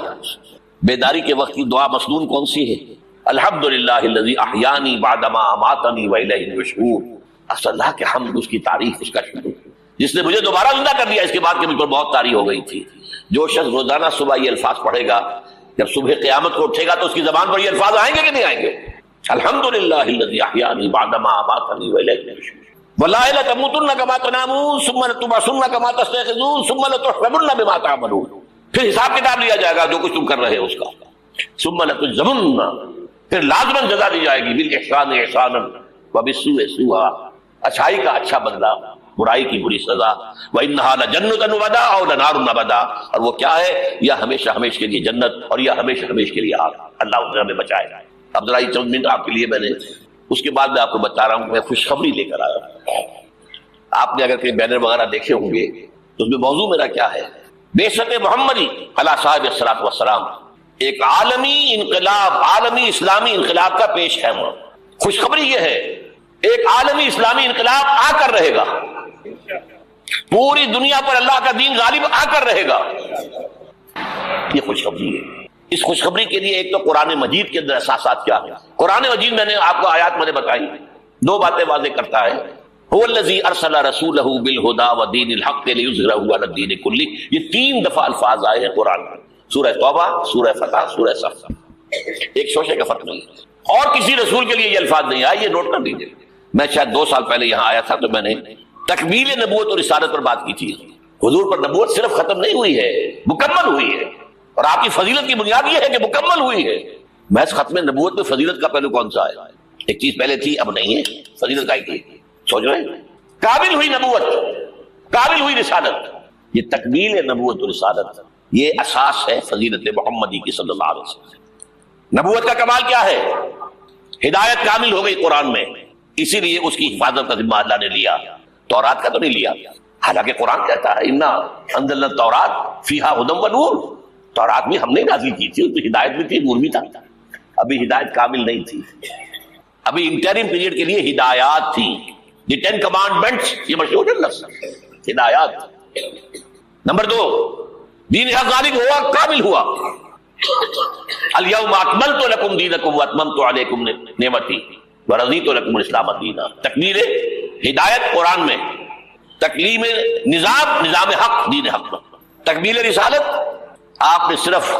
بیداری کے وقت کی دعا مسنون کون سی ہے؟ الحمدللہ الذی احیانی بعدما اماتنی والیہ النشور، اللہ کے حمد، اس کی تعریف، اس کا شکر، جس نے مجھے دوبارہ زندہ کر دیا، اس کے بعد کہ مجھ پر بہت تاری ہو گئی تھی۔ جو شخص روزانہ صبح یہ الفاظ پڑھے گا، جب صبح قیامت کو اٹھے گا تو اس کی زبان پر یہ الفاظ آئیں گے کہ نہیں آئیں گے؟ الحمدللہ الذی احیانی بعد ما اماتنی والیہ النشور واللہ لتموتن کما تنامون ثم لتبعثن کما تستيقظون ثم لتحسبن بما تعملون۔ پھر حساب کتاب لیا جائے گا جو کچھ تم کر رہے ہو اس کا۔ ثم لتجزون، پھر لازماً جزا دی جائے گی، بالاحسان احسانا وبالسوء سوءا، اچھائی کا اچھا بدلہ، برائی کی بری سزا۔ وَإِنَّهَا لَجَنَّةٌ وَبَدَا أَوْ لَنَارٌ نَبَدَا، اور وہ کیا ہے؟ یا ہمیشہ ہمیشہ کے لیے جنت اور یا ہمیشہ ہمیشہ کے لیے آگ۔ اللہ اس ہمیں بچائے۔ اب ذرا یہ چند منٹ آپ کے لیے میں نے، اس کے بعد میں آپ کو بتا رہا ہوں کہ میں خوشخبری لے کر آیا ہوں۔ آپ نے اگر کہیں بینر وغیرہ دیکھے ہوں گے تو اس میں موضوع میرا کیا ہے؟ بعثت محمدی علی صاحب الصلاۃ والسلام، ایک عالمی انقلاب، عالمی اسلامی انقلاب کا پیش خیمہ۔ خوشخبری یہ ہے، ایک عالمی اسلامی انقلاب آ کر رہے گا، پوری دنیا پر اللہ کا دین غالب آ کر رہے گا، یہ خوشخبری ہے۔ اس خوشخبری کے لیے ایک تو قرآن مجید کے اندر احساسات کیا ہے۔ قرآن مجید میں نے آپ کو آیات میں نے بتائی، دو باتیں واضح کرتا ہے۔ هو الذی ارسل رسولہ بالہدی ودین الحق لیظہرہ علی الدین کلہ، یہ 3 دفعہ الفاظ آئے ہیں قرآن میں، سورہ توبہ، سورہ فتح، سورہ صف، ایک شوشے کا فرق نہیں ہے۔ اور کسی رسول کے لیے یہ الفاظ نہیں آئے، یہ نوٹ کر لیجیے۔ میں شاید 2 سال پہلے یہاں آیا تھا تو میں نے تکمیل نبوت اور رسالت پر بات کی تھی۔ حضور پر نبوت صرف ختم نہیں ہوئی ہے، مکمل ہوئی ہے، اور آپ کی فضیلت کی بنیاد یہ ہے کہ مکمل ہوئی ہے۔ محض ختم نبوت میں فضیلت کا پہلو کون سا ہے؟ ایک چیز پہلے تھی اب نہیں ہے، فضیلت کا ہی تھی، سوچ رہے ہیں؟ قابل ہوئی نبوت، قابل ہوئی رسالت، یہ تکمیل نبوت اور رسالت، یہ اساس ہے فضیلت محمدی کی صلی اللہ علیہ وسلم۔ نبوت کا کمال کیا ہے؟ ہدایت کامل ہو گئی قرآن میں، اسی لیے اس کی حفاظت کا ذمہ اللہ نے لیا، تورات کا تو نہیں لیا، حالانکہ قرآن کہتا ہے انا انزلنا التوراۃ فیہا ھدی ونور، تورات بھی ہم نے نازل کی تھی، اس میں ہدایت بھی تھی، نور بھی تھا، ابھی ہدایت کامل نہیں تھی، ابھی انٹرم پیریڈ کے لیے ہدایات تھی، دی 10 کمانڈمنٹس، یہ مشہور ہے لفظ، ہدایات۔ نمبر 2، دین حق غالب ہوا، کامل ہوا۔ الیوم اکملت لکم دینکم واتممت علیکم نعمتی ورضیت لکم الاسلام دینا، تکمیل ہدایت قرآن میں، تکمیل نظام حق دین حق میں، تکمیل رسالت آپ نے صرف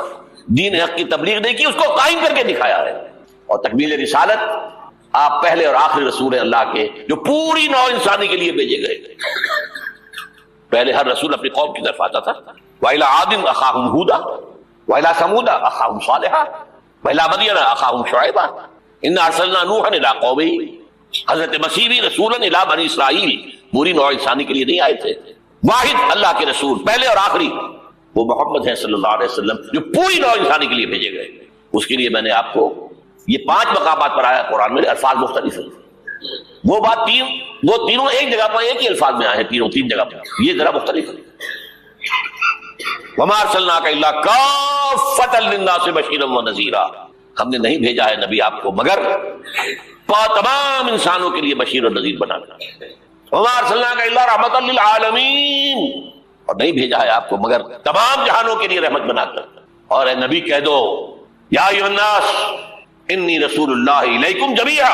دین حق کی تبلیغ نہیں کی، اس کو قائم کر کے دکھایا ہے، اور تکمیل رسالت آپ پہلے اور آخری رسول ہیں اللہ کے، جو پوری نوع انسانی کے لیے بھیجے گئے۔ پہلے ہر رسول اپنی قوم کی طرف آتا تھا، وَإِلَىٰ عَادٍ أَخَاهُمْ هُودًا وَإِلَىٰ ثَمُودَ أَخَاهُمْ صَالِحًا وَإِلَىٰ مَدْيَنَ أَخَاهُمْ شُعَيْبًا إِنَّا أَرْسَلْنَا نُوحًا إِلَىٰ قَوْمِهِ۔ حضرت مسیح بھی رسولاً إِلَىٰ بنی اسرائیل، پوری نوع انسانی کے لیے نہیں آئے تھے، واحد اللہ کے رسول پہلے اور آخری وہ محمد ہیں صلی اللہ علیہ وسلم، جو پوری نوع انسانی کے لیے بھیجے گئے۔ اس کے لیے میں نے آپ کو یہ 5 مقامات پر آیا قرآن میں، الفاظ مختلف ہیں، وہ تینوں ایک جگہ پر ایک ہی الفاظ میں آئے ہیں، تینوں 3 جگہ پر، یہ ذرا مختلف ہے۔ وَمَا أَرْسَلْنَاكَ إِلَّا كَافَّةً لِلنَّاسِ بَشِيرًا وَنَذِيرًا، ہم نے نہیں بھیجا ہے نبی آپ کو مگر تمام انسانوں کے لیے بشیر اور نذیر بنا کر۔ وَمَا أَرْسَلْنَاكَ إِلَّا رَحْمَةً لِلْعَالَمِينَ، اور نہیں بھیجا ہے آپ کو مگر تمام جہانوں کے لیے رحمت بنا کر۔ اور اے نبی کہہ دو، یا ایھا الناس انی رسول اللہ الیکم جمیعا،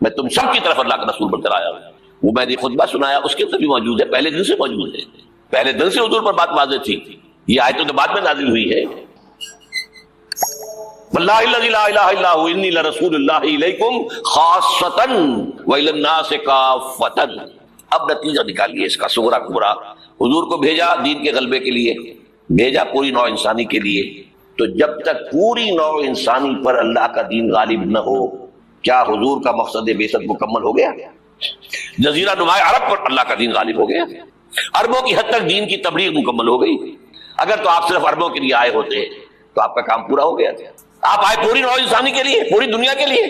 میں تم سب کی طرف اللہ کا رسول بن کر آیا ہوں۔ وہ میں نے خطبہ سنایا، اس کے اندر بھی موجود ہے، پہلے دن سے موجود ہے، پہلے دن سے حضور پر بات واضح تھی، یہ آیت تو بعد میں نازل ہوئی ہے۔ واللہ الذی لا الہ الا هو انی لرسول اللہ الیکم خاصۃ والی الناس کافۃ۔ اب نتیجہ نکالیے اس کا صغرا کبرا، حضور کو بھیجا دین کے غلبے کے لیے، بھیجا پوری نوع انسانی کے لیے، تو جب تک پوری نوع انسانی پر اللہ کا دین غالب نہ ہو، کیا حضور کا مقصد بعثت مکمل ہو گیا؟ جزیرہ نماء عرب پر اللہ کا دین غالب ہو گیا، عربوں کی حد تک دین کی تبلیغ مکمل ہو گئی۔ اگر تو آپ صرف عربوں کے لیے آئے ہوتے تو آپ کا کام پورا ہو گیا تھا، آپ آئے پوری نوع انسانی کے لیے، پوری دنیا کے لیے۔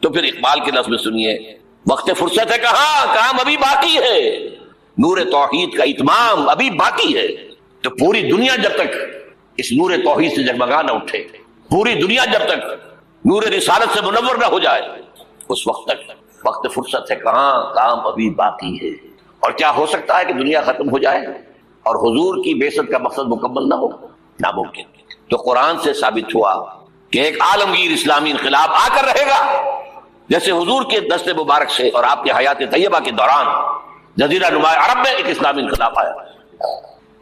تو پھر اقبال کے لفظ میں سنیے، وقت فرصت ہے کہاں، کام ابھی باقی ہے، نور توحید کا اتمام ابھی باقی ہے۔ تو پوری دنیا جب تک اس نور توحید سے جگمگا نہ اٹھے، پوری دنیا جب تک نور رسالت سے منور نہ ہو جائے، اس وقت تک وقت فرصت ہے کہاں، کام ابھی باقی ہے۔ اور کیا ہو سکتا ہے کہ دنیا ختم ہو جائے اور حضور کی بعثت کا مقصد مکمل نہ ہو؟ ناممکن۔ تو قرآن سے ثابت ہوا کہ ایک عالمگیر اسلامی انقلاب آ کر رہے گا، جیسے حضور کے دست مبارک سے اور آپ کی حیات طیبہ کے دوران جزیرہ نما عرب میں ایک اسلامی انقلاب آیا۔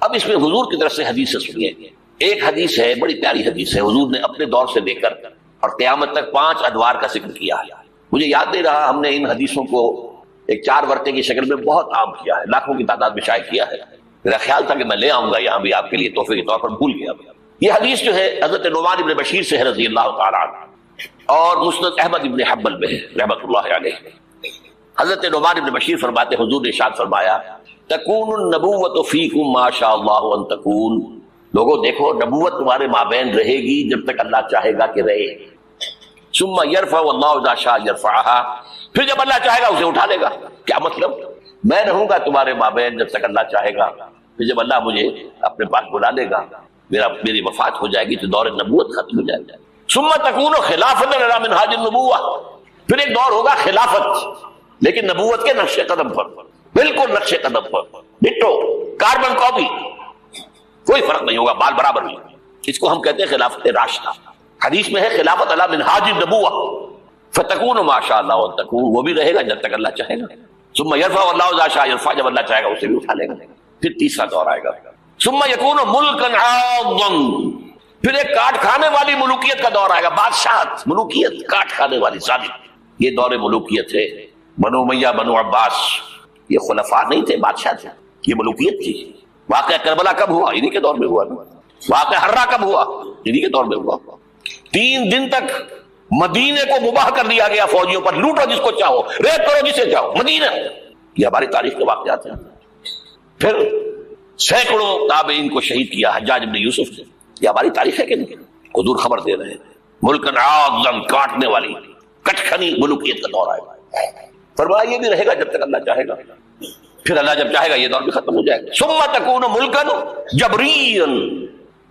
اب اس میں حضور کی طرف سے حدیث سے سنیے۔ ایک حدیث ہے، بڑی پیاری حدیث ہے، حضور نے اپنے دور سے لے کر اور قیامت تک 5 ادوار کا ذکر کیا ہے۔ مجھے یاد نہیں رہا، ہم نے ان حدیثوں کو ایک 4 ورقے کی شکل میں بہت عام کیا ہے، لاکھوں کی تعداد میں شائع کیا ہے۔ میرا خیال تھا کہ میں لے آؤں گا یہاں بھی آپ کے لیے تحفے کے طور پر، بھول گیا۔ یہ حدیث جو ہے حضرت نعمان بن بشیر سے ہے رضی اللہ تعالیٰ عنہ، اور مسند احمد بن حنبل میں ہے رحمۃ اللہ علیہ۔ حضرت نعمان بن بشیر فرماتے حضور نے ارشاد فرمایا تکون النبوۃ فیکم ما شاء اللہ ان تکون، لوگوں دیکھو نبوت تمہارے مابین رہے گی جب تک اللہ چاہے گا کہ رہے۔ ثم یرفع اللہ اذا شاء یرفعها، پھر جب اللہ چاہے گا اسے اٹھا لے گا۔ کیا مطلب؟ میں رہوں گا تمہارے مابین جب تک اللہ چاہے گا، پھر جب اللہ مجھے اپنے پاس بلا لے گا، میری وفات ہو جائے گی تو دور نبوت ختم ہو جائے گا۔ ثم تکون خلافۃ علی منہاج النبوۃ، پھر ایک دور ہوگا خلافت لیکن نبوت کے نقش قدم پر، بالکل نقش قدم پر، ڈٹو کاربن کاپی، کوئی فرق نہیں ہوگا، بال برابر نہیں۔ اس کو ہم کہتے ہیں خلافت راشدہ۔ حدیث میں ہے خلافت علی منہاج النبوۃ فتکون ما شاء اللہ وتکون، وہ بھی رہے گا جب تک اللہ چاہے گا۔ ثم یرفع اللہ اذا شاء یرفع، جب اللہ چاہے گا اسے بھی اٹھا لے گا۔ پھر تیسرا دور آئے گا، ثم یکون ملکا عاضا، پھر ایک کاٹ کھانے والی ملوکیت کا دور آئے گا، بادشاہت، ملوکیت کاٹ کھانے والی ظالم۔ یہ دور ملوکیت ہے۔ بنو امیہ، بنو عباس، یہ خلفاء نہیں تھے، بادشاہ تھے، یہ ملوکیت تھی۔ واقعہ کربلا کب ہوا؟ انہی کے دور میں ہوا۔ واقعہ ہرہ کب ہوا؟ انہی کے دور میں ہوا۔ 3 دن تک مدینے کو مباح کر دیا گیا فوجیوں پر، لوٹو جس کو چاہو، ریپ کرو جسے چاہو، مدینہ۔ یہ ہماری تاریخ کے واقعات ہیں۔ پھر سینکڑوں تابعین کو شہید کیا حجاج بن یوسف نے، یہ ہماری تاریخ ہے کہ نہیں؟ حضور خبر دے رہے ہیں ملکن عاضا، کاٹنے والی کٹکھنی ملوکیت کا دور آئے گا۔ فرمایا یہ بھی رہے گا جب تک اللہ چاہے گا، پھر اللہ جب چاہے گا یہ دور بھی ختم ہو جائے گا۔ ثم تکون ملکن جبریا،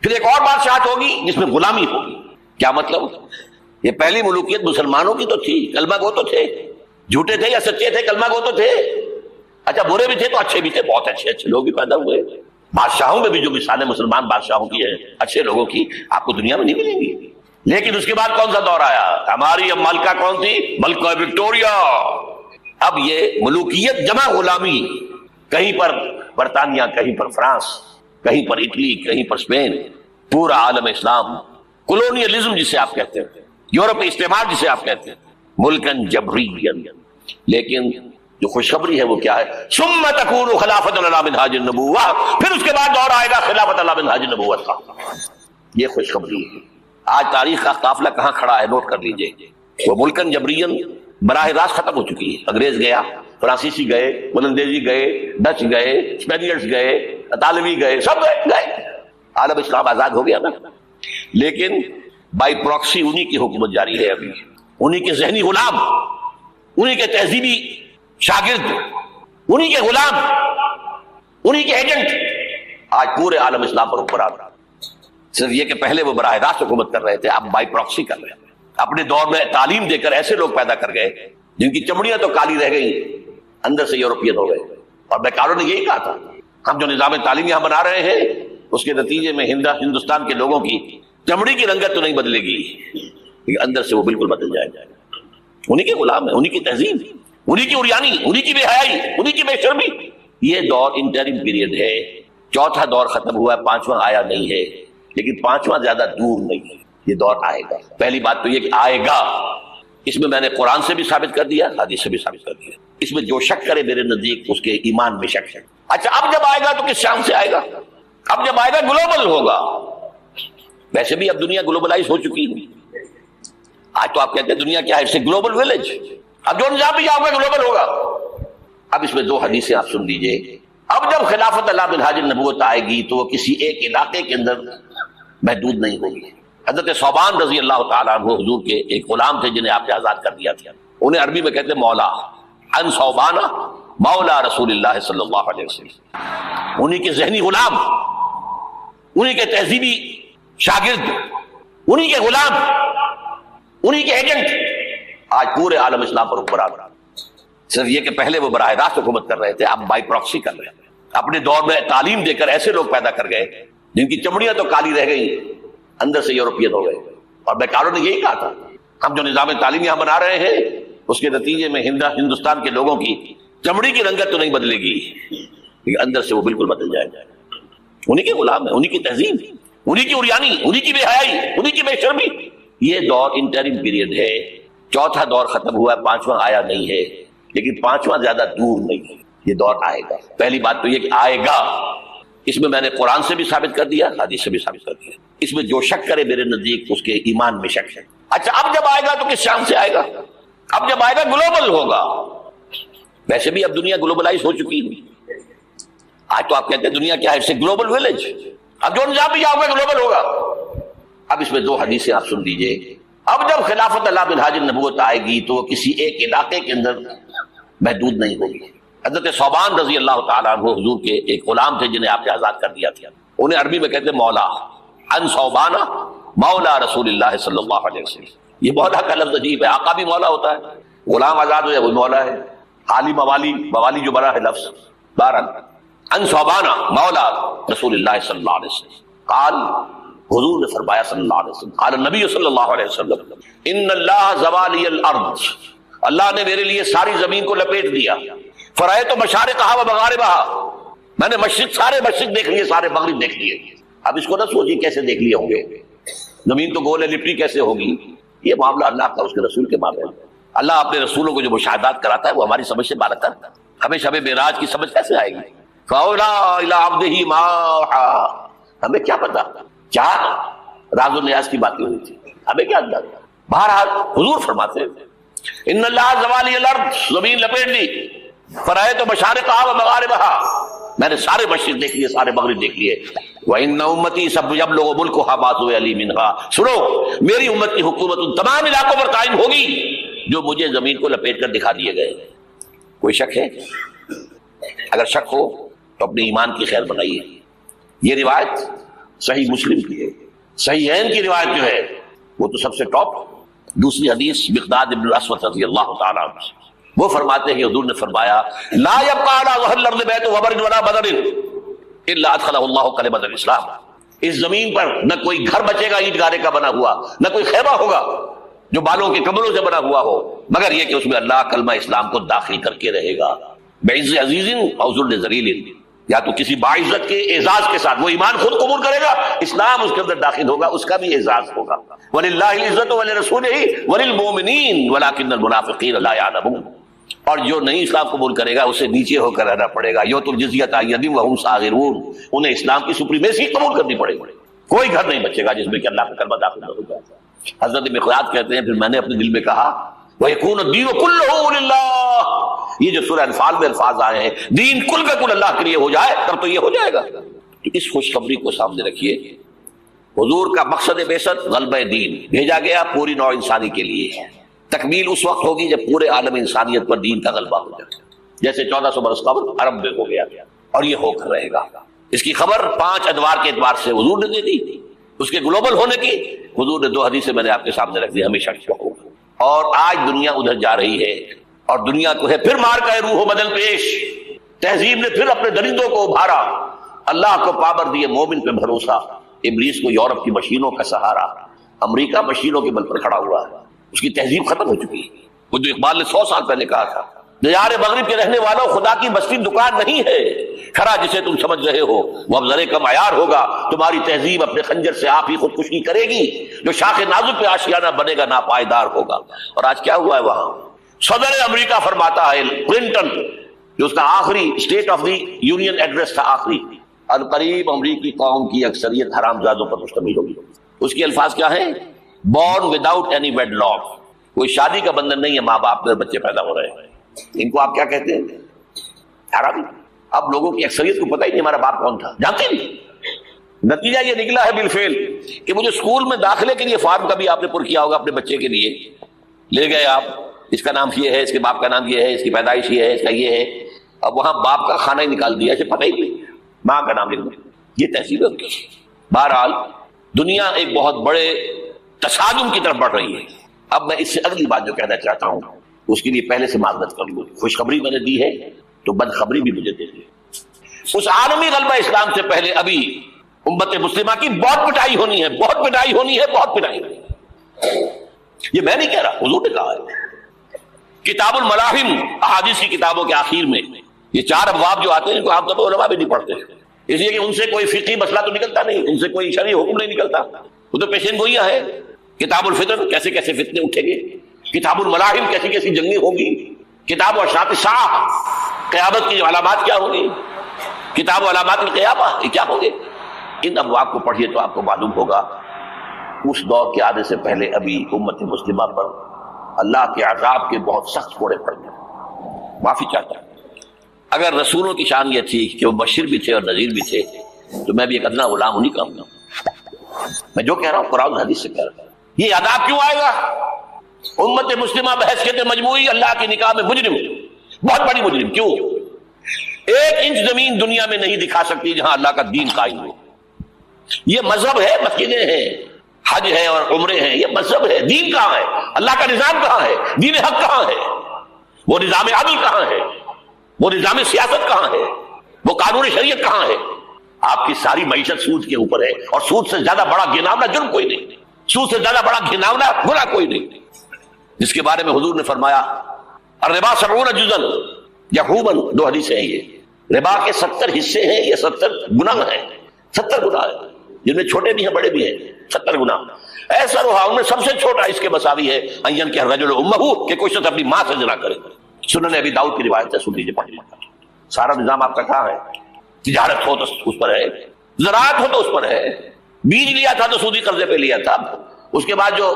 پھر ایک اور بادشاہت ہوگی جس میں غلامی ہوگی۔ کیا مطلب؟ یہ پہلی ملوکیت مسلمانوں کی تو تھی، کلمہ گو تو تھے، جھوٹے تھے یا سچے تھے، کلمہ گو تو تھے، اچھا برے بھی تھے تو اچھے بھی تھے، بہت اچھے اچھے لوگ بھی پیدا ہوئے۔ بادشاہوں میں بھی جو مثالیں مسلمان بادشاہوں کی ہیں، اچھے لوگوں کی، آپ کو دنیا میں نہیں ملیں گی۔ لیکن اس کے بعد کون سا دور آیا؟ ہماری اب ملکہ کون تھی؟ ملکہ وکٹوریا۔ اب یہ ملوکیت جمع غلامی، کہیں پر برطانیہ، کہیں پر فرانس، کہیں پر اٹلی، کہیں پر اسپین، پورا عالم اسلام، کولونیلزم جسے آپ کہتے ہیں، یورپی استعمار جسے آپ کہتے ہیں، ملکن جبریا۔ لیکن جو خوشخبری ہے وہ کیا ہے؟ ثم تکون خلافت علی منہاج النبوۃ، پھر اس کے بعد دور آئے گا خلافت علی منہاج النبوۃ کا۔ یہ خوشخبری ہے۔ آج تاریخ کا قافلہ کہاں کھڑا ہے نوٹ کر لیجئے۔ وہ ملکن جبرین براہ راست ختم ہو چکی ہے۔ انگریز گیا، فرانسیسی گئے، ولندیزی گئے، ڈچ گئے، اسپینیئرز گئے، اطالوی گئے، سب گئے، عالم اسلام آزاد ہو گیا نا۔ لیکن بائی پراکسی انہی کی حکومت جاری ہے ابھی، انہی کے ذہنی غلام، انہی کے تہذیبی شاگرد، انہی کے غلام، انہی کے ایجنٹ آج پورے عالم اسلام پر حکمران۔ صرف یہ کہ پہلے وہ براہ راست حکومت کر رہے تھے، اب بائی پراکسی کر رہے ہیں۔ اپنے دور میں تعلیم دے کر ایسے لوگ پیدا کر گئے جن کی چمڑیاں تو کالی رہ گئی، اندر سے یورپین ہو گئے۔ اور بیکاروں نے یہی کہا تھا ہم جو نظام تعلیم یہاں بنا رہے ہیں اس کے نتیجے میں ہندوستان کے لوگوں کی چمڑی کی رنگت تو نہیں بدلے گی لیکن اندر سے وہ بالکل بدل جائے گا۔ انہی کے غلام ہیں، انہی کی تہذیب، انہی کی عریانی، انہی کی بے حیائی، انہی کی بے شرمی۔ یہ دور انٹرم پیریڈ ہے۔ چوتھا دور ختم ہوا ہے، 5واں آیا نہیں ہے، لیکن 5واں زیادہ دور نہیں ہے، یہ دور آئے گا۔ پہلی بات تو یہ کہ آئے گا، اس میں نے قرآن سے بھی ثابت کر دیا، حدیث سے بھی ثابت کر دیا۔ اس میں جو شک کرے میرے نزدیک اس کے ایمان میں شک ہے۔ اچھا اب جب آئے گا تو کس شان سے آئے گا؟ اب جب آئے گا گلوبل ہوگا۔ ویسے بھی اب دنیا گلوبلائز ہو چکی ہے۔ آج تو آپ کہتے ہیں دنیا کیا ہے؟ اس گلوبل ولیج۔ اب جو نظام بھی جاؤ گے گلوبل ہوگا۔ اب اس میں 2 حدیثیں آپ سن لیجئے۔ اب جب خلافت علی منہاج النبوت آئے گی تو وہ کسی ایک علاقے کے اندر محدود نہیں ہوگی۔ حضرت ثوبان رضی اللہ تعالیٰ عنہ حضور کے ایک غلام تھے جنہیں آپ نے آزاد کر دیا تھا، انہیں عربی میں کہتے ہیں مولا، ان ثوبان مولا رسول اللہ صلی اللہ علیہ وسلم۔ انہی کے ذہنی غلام، انہی کے تہذیبی شاگرد، انہی کے غلام، انہی کے ایجنٹ آج پورے عالم اسلام پر حکمران۔ صرف یہ کہ پہلے وہ براہ راست حکومت کر رہے تھے، اب بائی پراکسی کر رہے ہیں۔ اپنے دور میں تعلیم دے کر ایسے لوگ پیدا کر گئے جن کی چمڑیاں تو کالی رہ گئی، اندر سے یورپین ہو گئے۔ اور بیکاروں نے یہی کہا تھا ہم جو نظام تعلیم یہاں بنا رہے ہیں اس کے نتیجے میں ہندوستان کے لوگوں کی چمڑی کی رنگت تو نہیں بدلے گی لیکن اندر سے وہ بالکل بدل جائے گا. انہی کے غلام ہیں، انہی کی تہذیب، انہی کی عریانی، انہی کی بے حیائی، انہی کی بے شرمی. یہ دور انٹرم پیریڈ ہے. چوتھا دور ختم ہوا ہے، پانچواں آیا نہیں ہے، لیکن پانچواں زیادہ دور نہیں ہے. یہ دور آئے گا. پہلی بات تو یہ کہ آئے گا، اس میں میں نے قرآن سے بھی ثابت کر دیا، حدیث سے بھی ثابت کر دیا. اس میں جو شک کرے میرے نزدیک اس کے ایمان میں شک ہے. اچھا اب جب آئے گا تو کس شان سے آئے گا؟ اب جب آئے گا گلوبل ہوگا. ویسے بھی اب دنیا گلوبلائز ہو چکی ہے. آج تو آپ کہتے ہیں دنیا کیا ہے؟ اسے گلوبل ویلیج. اب جو نظام بھی آؤگا گلوبل ہوگا. اب اس میں دو حدیثیں آپ سن لیجئے. اب جب خلافت اللہ منہاج النبوت آئے گی تو وہ کسی ایک علاقے کے اندر محدود نہیں ہوگی. حضرت ثوبان رضی اللہ تعالیٰ عنہ حضور کے ایک غلام تھے جنہیں آپ نے آزاد کر دیا تھا. انہیں عربی میں کہتے ہیں مولا. ان ثوبانہ مولا رسول اللہ صلی اللہ علیہ وسلم. یہ مولا کا لفظ عجیب ہے. آقا بھی مولا ہوتا ہے، غلام آزاد ہو جائے وہ مولا ہے. حالی موالی جو بنا ہے لفظ. بہرحال ان ثوبانہ مولا رسول اللہ صلی اللہ علیہ وسلم. قال حضور نے فرمایا صلی اللہ علیہ وسلم، قال النبی صلی اللہ علیہ وسلم ان اللہ زوالی الارض، اللہ نے میرے لیے ساری زمین کو لپیٹ دیا. فرائے تو مشارقہا و مغاربہا، میں نے سارے مشرق دیکھ لیے، سارے مغرب دیکھ لیے. اب اس کو نہ سوچیے کیسے دیکھ لیے ہوں گے، زمین تو گول ہے، لپٹی کیسے ہوگی. یہ معاملہ اللہ کا اس کے رسول کے معاملے میں. اللہ اپنے رسولوں کو جو مشاہدات کراتا ہے وہ ہماری سمجھ سے بالاتر ہے. ہمیں شب معراج کی سمجھ کیسے آئے گی؟ فَأَوْلَىٰ إِلَىٰ عَبْدِهِ مَا أَوْحَىٰ، ہمیں کیا پتا کیا راز و نیاز کی باتیں ہوئی تھی، ہمیں کیا اندازہ. بہرحال حضور فرماتے ہیں ان اللہ زوالی الارض، زمین لپیٹ دی. فرائے تو مشارقہا و مغاربہا، میں نے سارے مشرق دیکھ لیے، سارے مغرب دیکھ لیے. وَإِنَّ أُمَّتِي سَيَبْلُغُ مُلْكُهَا مَا سُئِلَ مِنْهَا، سنو میری امت کی حکومت ان تمام علاقوں پر قائم ہوگی جو مجھے زمین کو لپیٹ کر دکھا دیے گئے. کوئی شک ہے؟ اگر شک ہو تو اپنے ایمان کی خیر بنائیے. یہ روایت صحیح مسلم کی ہے. صحیحین کی روایت جو ہے وہ تو سب سے ٹاپ. دوسری حدیث مقداد ابن الاسود رضی اللہ تعالیٰ عنہ، وہ فرماتے ہیں کہ حضور نے فرمایا لا يبقى على ظهر الارض بیت وبر ولا بدر الا ادخله الله كلمة الاسلام. اس زمین پر نہ کوئی گھر بچے گا اینٹ گارے کا بنا ہوا، نہ کوئی خیمہ ہوگا جو بالوں کے کمروں سے بنا ہوا ہو، مگر یہ کہ اس میں اللہ کلمہ اسلام کو داخل کر کے رہے گا. بعز عزیز او ذل ذلیل، یا تو کسی باعزت کے اعزاز کے ساتھ وہ ایمان خود قبول کرے گا، اسلام اس کے اندر داخل ہوگا، اس کا بھی اعزاز ہوگا. وَلِلَّهِ الْعِزَّةُ وَلِرَسُولِهِ وَلِلْمُؤْمِنِينَ وَلَكِنَّ الْمُنَافِقِينَ لَا يَعْلَمُونَ. اور جو نہیں اسلام قبول کرے گا اسے نیچے ہو کر رہنا پڑے گا. یؤتُوا الْجِزْيَةَ عَنْ يَدٍ وَهُمْ صَاغِرُونَ، انہیں اسلام کی سپریمیسی قبول کرنی پڑے گی. کوئی گھر نہیں بچے گا جس میں کہ اللہ کا کلمہ داخل نہ ہو جائے. حضرت مقداد کہتے ہیں پھر میں نے اپنے دل میں کہا وَيَكُونُ الدِّينُ كُلُّهُ لِلَّهِ، یہ جو سورہ انفال میں الفاظ آئے ہیں دین کل کا کل اللہ کے لیے ہو جائے تب تو یہ ہو جائے گا. تو اس خوشخبری کو سامنے رکھیے. حضور کا مقصد بعثت غلبہ دین، بھیجا گیا پوری نوع انسانی کے لیے. تکمیل اس وقت ہوگی جب پورے عالم انسانیت پر دین کا غلبہ ہو جائے، جیسے 1400 برس قبل عرب میں ہو گیا، اور یہ ہو کر رہے گا. اس کی خبر 5 ادوار کے اعتبار سے حضور نے دے دی. اس کے گلوبل ہونے کی حضور نے 2 حدیثیں میں نے آپ کے سامنے رکھ دی، ہمیشہ ہوگا. اور آج دنیا ادھر جا رہی ہے، اور دنیا کو ہے پھر مار کا روح و بدن پیش. تہذیب نے پھر اپنے درندوں کو ابھارا. اللہ کو پابر دیے مومن پہ بھروسہ، ابلیس کو یورپ کی مشینوں کا سہارا. امریکہ مشینوں کے بل پر کھڑا ہوا ہے، اس کی تہذیب ختم ہو چکی ہے. وہ جو اقبال نے 100 سال پہلے کہا تھا، دیار مغرب کے رہنے والوں خدا کی بستی دکان نہیں ہے، کھڑا جسے تم سمجھ رہے ہو وہ اب ذرے کم عیار ہوگا. تمہاری تہذیب اپنے خنجر سے آپ ہی خودکشی کرے گی، جو شاخ نازک پہ آشیانہ بنے گا ناپائیدار ہوگا. اور آج کیا ہوا ہے وہاں؟ صدر امریکہ فرماتا ہے کلنٹن، جو اس کا آخری state of the union address تھا آخری، القریب امریکی قوم کی اکثریت حرامزادوں پر مشتمل ہوگی. اس کے الفاظ کیا ہیں؟ Born without any wedlock, کوئی شادی کا بندھن نہیں ہے، ماں باپ میں بچے پیدا ہو رہے ہیں. ان کو آپ کیا کہتے ہیں؟ حرامی. اب لوگوں کی اکثریت کو پتہ ہی نہیں ہمارا باپ کون تھا، جانتے نہیں. نتیجہ یہ نکلا ہے بالفعل کہ مجھے اسکول میں داخلے کے لیے فارم کبھی آپ نے پر کیا ہوگا اپنے بچے کے لیے، لے گئے آپ، اس کا نام یہ ہے، اس کے باپ کا نام یہ ہے، اس کی پیدائش یہ ہے، اس کا یہ ہے. اب وہاں باپ کا کھانا ہی نکال دیا، اسے پتہ ہی نہیں، ماں کا نام لکھ دیا. یہ تہذیب ہے. بہرحال دنیا ایک بہت بڑے تصادم کی طرف بڑھ رہی ہے. اب میں اس سے اگلی بات جو کہنا چاہتا ہوں اس کے لیے پہلے سے معذرت کر لوں. خوشخبری میں نے دی ہے تو بدخبری بھی مجھے دے دی. اس عالمی غلبہ اسلام سے پہلے ابھی امت مسلمہ کی بہت پٹائی ہونی ہے، بہت پٹائی ہونی ہے، بہت پٹائی ہونی ہے. یہ میں نہیں کہہ رہا، حضور نے کہا ہے. کتاب الملاحم احادیث کی کتابوں کے آخر میں یہ 4 ابواب جو آتے ہیں ان کو عام طور پر علماء بھی نہیں پڑھتے، اس لیے کہ ان سے کوئی فقہی مسئلہ تو نکلتا نہیں، ان سے کوئی شرعی حکم نہیں نکلتا، وہ تو پیشین گوئیاں ہے۔ کتاب الفتن کیسے کیسے فتنے اٹھیں گے، کتاب الملاحم کیسی کیسی جنگیں ہوں گی، کتاب اشراط الساعہ قیامت کی علامات کیا ہوں گی، کتاب علامات القیامہ یہ کیا ہوں گے، ان ابواب کو پڑھیے تو آپ کو معلوم ہوگا اس دور کے آنے سے پہلے ابھی امت مسلمہ پر اللہ کے عذاب کے بہت سخت کوڑے پڑ گئے۔ معافی چاہتا ہوں، اگر رسولوں کی شان یہ تھی کہ وہ بشیر بھی تھے اور نذیر بھی تھے تو میں بھی ایک ادنا غلام انہیں کا ہوں۔ میں جو کہہ رہا ہوں قرآن حدیث سے کہہ رہا ہوں۔ یہ عذاب کیوں آئے گا؟ امت مسلمہ بحیثیت مجموعی اللہ کی نگاہ میں مجرم، بہت بڑی مجرم۔ کیوں؟ 1 انچ زمین دنیا میں نہیں دکھا سکتی جہاں اللہ کا دین قائم ہو۔ یہ مذہب ہے، مسجدیں ہیں، حج ہے اور عمرے ہیں، یہ مذہب ہے۔ دین کہاں ہے؟ اللہ کا نظام کہاں ہے؟ دین حق کہاں ہے؟ وہ نظام عدل کہاں ہے؟ وہ نظام سیاست کہاں ہے؟ وہ قانون شریعت کہاں ہے؟ آپ کی ساری معیشت سود کے اوپر ہے، اور سود سے زیادہ بڑا گھناؤنا جرم کوئی نہیں، سود سے زیادہ بڑا گھناؤنا گناہ کوئی نہیں، جس کے بارے میں حضور نے فرمایا الربا 70 جزءا یحوما، 2 حدیثیں ہیں یہ، ربا کے 70 حصے ہیں، یہ 70 گناہ ہیں، 70 گناہ ہیں، جن میں چھوٹے بھی ہیں بڑے بھی ہیں، 70 گناہ۔ ایسا رہا ان میں سب سے چھوٹا اس کے مساوی ہے ان کہ الرجل امہ، کہ کوئی شخص اپنی ماں سے زنا کرے۔ سنن ابی داؤد کی روایت ہے، سن لیجیے پڑھیے۔ سارا نظام آپ کا کہاں ہے؟ تجارت ہو تو اس پر ہے، زراعت ہو تو اس پر ہے، بیج لیا تھا تو سودی قرضے پہ لیا تھا، اس کے بعد جو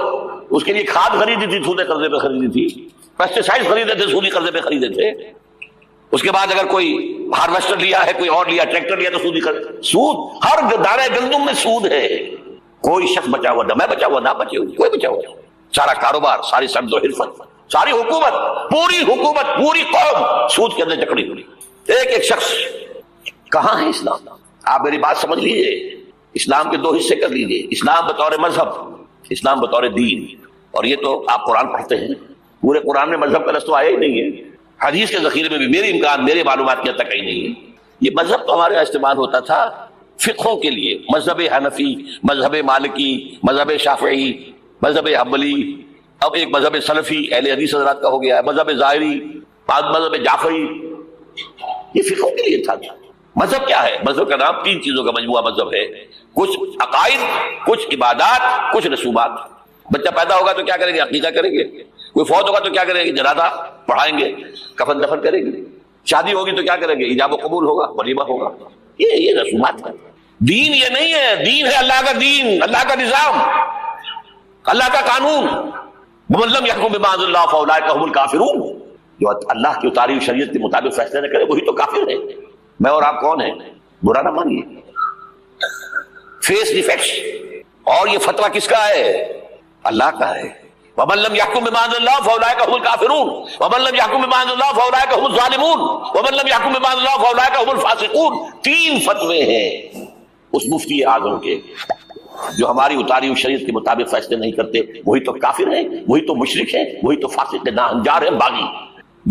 اس کے لیے کھاد خریدی تھی سودی قرضے پہ خریدی تھی، پیسٹیسائڈ خریدے تھے سودی قرضے پہ خریدے تھے، اس کے بعد اگر کوئی ہارویسٹر لیا ہے، کوئی اور لیا، ٹریکٹر لیا تو سودی قرض، سود ہر دانے گندم میں سود ہے۔ کوئی شخص بچا ہوا نہ، میں بچا ہوا نہ بچے ہوئے، کوئی بچا ہوا، سارا کاروبار، ساری سمت و حرفت، ساری حکومت، پوری حکومت، پوری قوم سود کے اندر جکڑی ہوئی۔ ایک ایک شخص کہاں ہے اسلام؟ آپ میری بات سمجھ لیجئے، اسلام کے 2 حصے کر لیجئے، اسلام بطور مذہب، اسلام بطور دین۔ اور یہ تو آپ قرآن پڑھتے ہیں، پورے قرآن میں مذہب کا لفظ تو آیا ہی نہیں ہے، حدیث کے ذخیرے میں بھی میری امکان، میرے معلومات کی حد تک ہی نہیں ہے۔ یہ مذہب تو ہمارے یہاں استعمال ہوتا تھا فقہوں کے لیے، مذہب حنفی، مذہب مالکی، مذہب شافعی، مذہب حنبلی، اب ایک مذہب سلفی اہل حدیث حضرات کا ہو گیا ہے، مذہب ظاہری، مذہب جعفری، یہ فقہوں کے لیے تھا۔ مذہب کیا ہے؟ مذہب کا نام 3 چیزوں کا مجموعہ مذہب ہے، کچھ عقائد، کچھ عبادات، کچھ رسومات۔ بچہ پیدا ہوگا تو کیا کریں گے؟ عقیدہ کریں گے۔ کوئی فوت ہوگا تو کیا کریں گے؟ جنازہ پڑھائیں گے، کفن دفن کریں گے۔ شادی ہوگی تو کیا کریں گے؟ ایجاب و قبول ہوگا، ولیمہ ہوگا۔ یہ رسومات ہے۔ دین یہ نہیں ہے، دین ہے اللہ کا دین، اللہ کا نظام، اللہ کا قانون۔ وَمَن لَّمْ يَحْكُم بِمَا أَنزَلَ اللَّهُ فَأُولَٰئِكَ هُمُ الْكَافِرُونَ، جو اللہ کی اتاری ہوئی شریعت کے مطابق فیصلے نہ کرے وہی تو کافر ہے۔ میں اور آپ کون ہیں؟ برا نہ مانیے، فیس دی فیکٹس۔ اور یہ فتویٰ کس کا ہے؟ اللہ کا ہے۔ وَمَن لَّمْ يَحْكُم بِمَا أَنزَلَ اللَّهُ فَأُولَٰئِكَ هُمُ الْكَافِرُونَ وَمَن لَّمْ يَحْكُم بِمَا أَنزَلَ اللَّهُ فَأُولَٰئِكَ هُمُ الظَّالِمُونَ وَمَن لَّمْ يَحْكُم بِمَا أَنزَلَ اللَّهُ فَأُولَٰئِكَ هُمُ الْفَاسِقُونَ۔ 3 فتوے ہیں اس مفتی اعظم کے، جو ہماری اتاری ہوئی شریعت کے مطابق فیصلے نہیں کرتے وہی تو کافر ہیں، وہی تو مشرک ہیں، وہی تو فاسق ناہنجار ہیں، باغی۔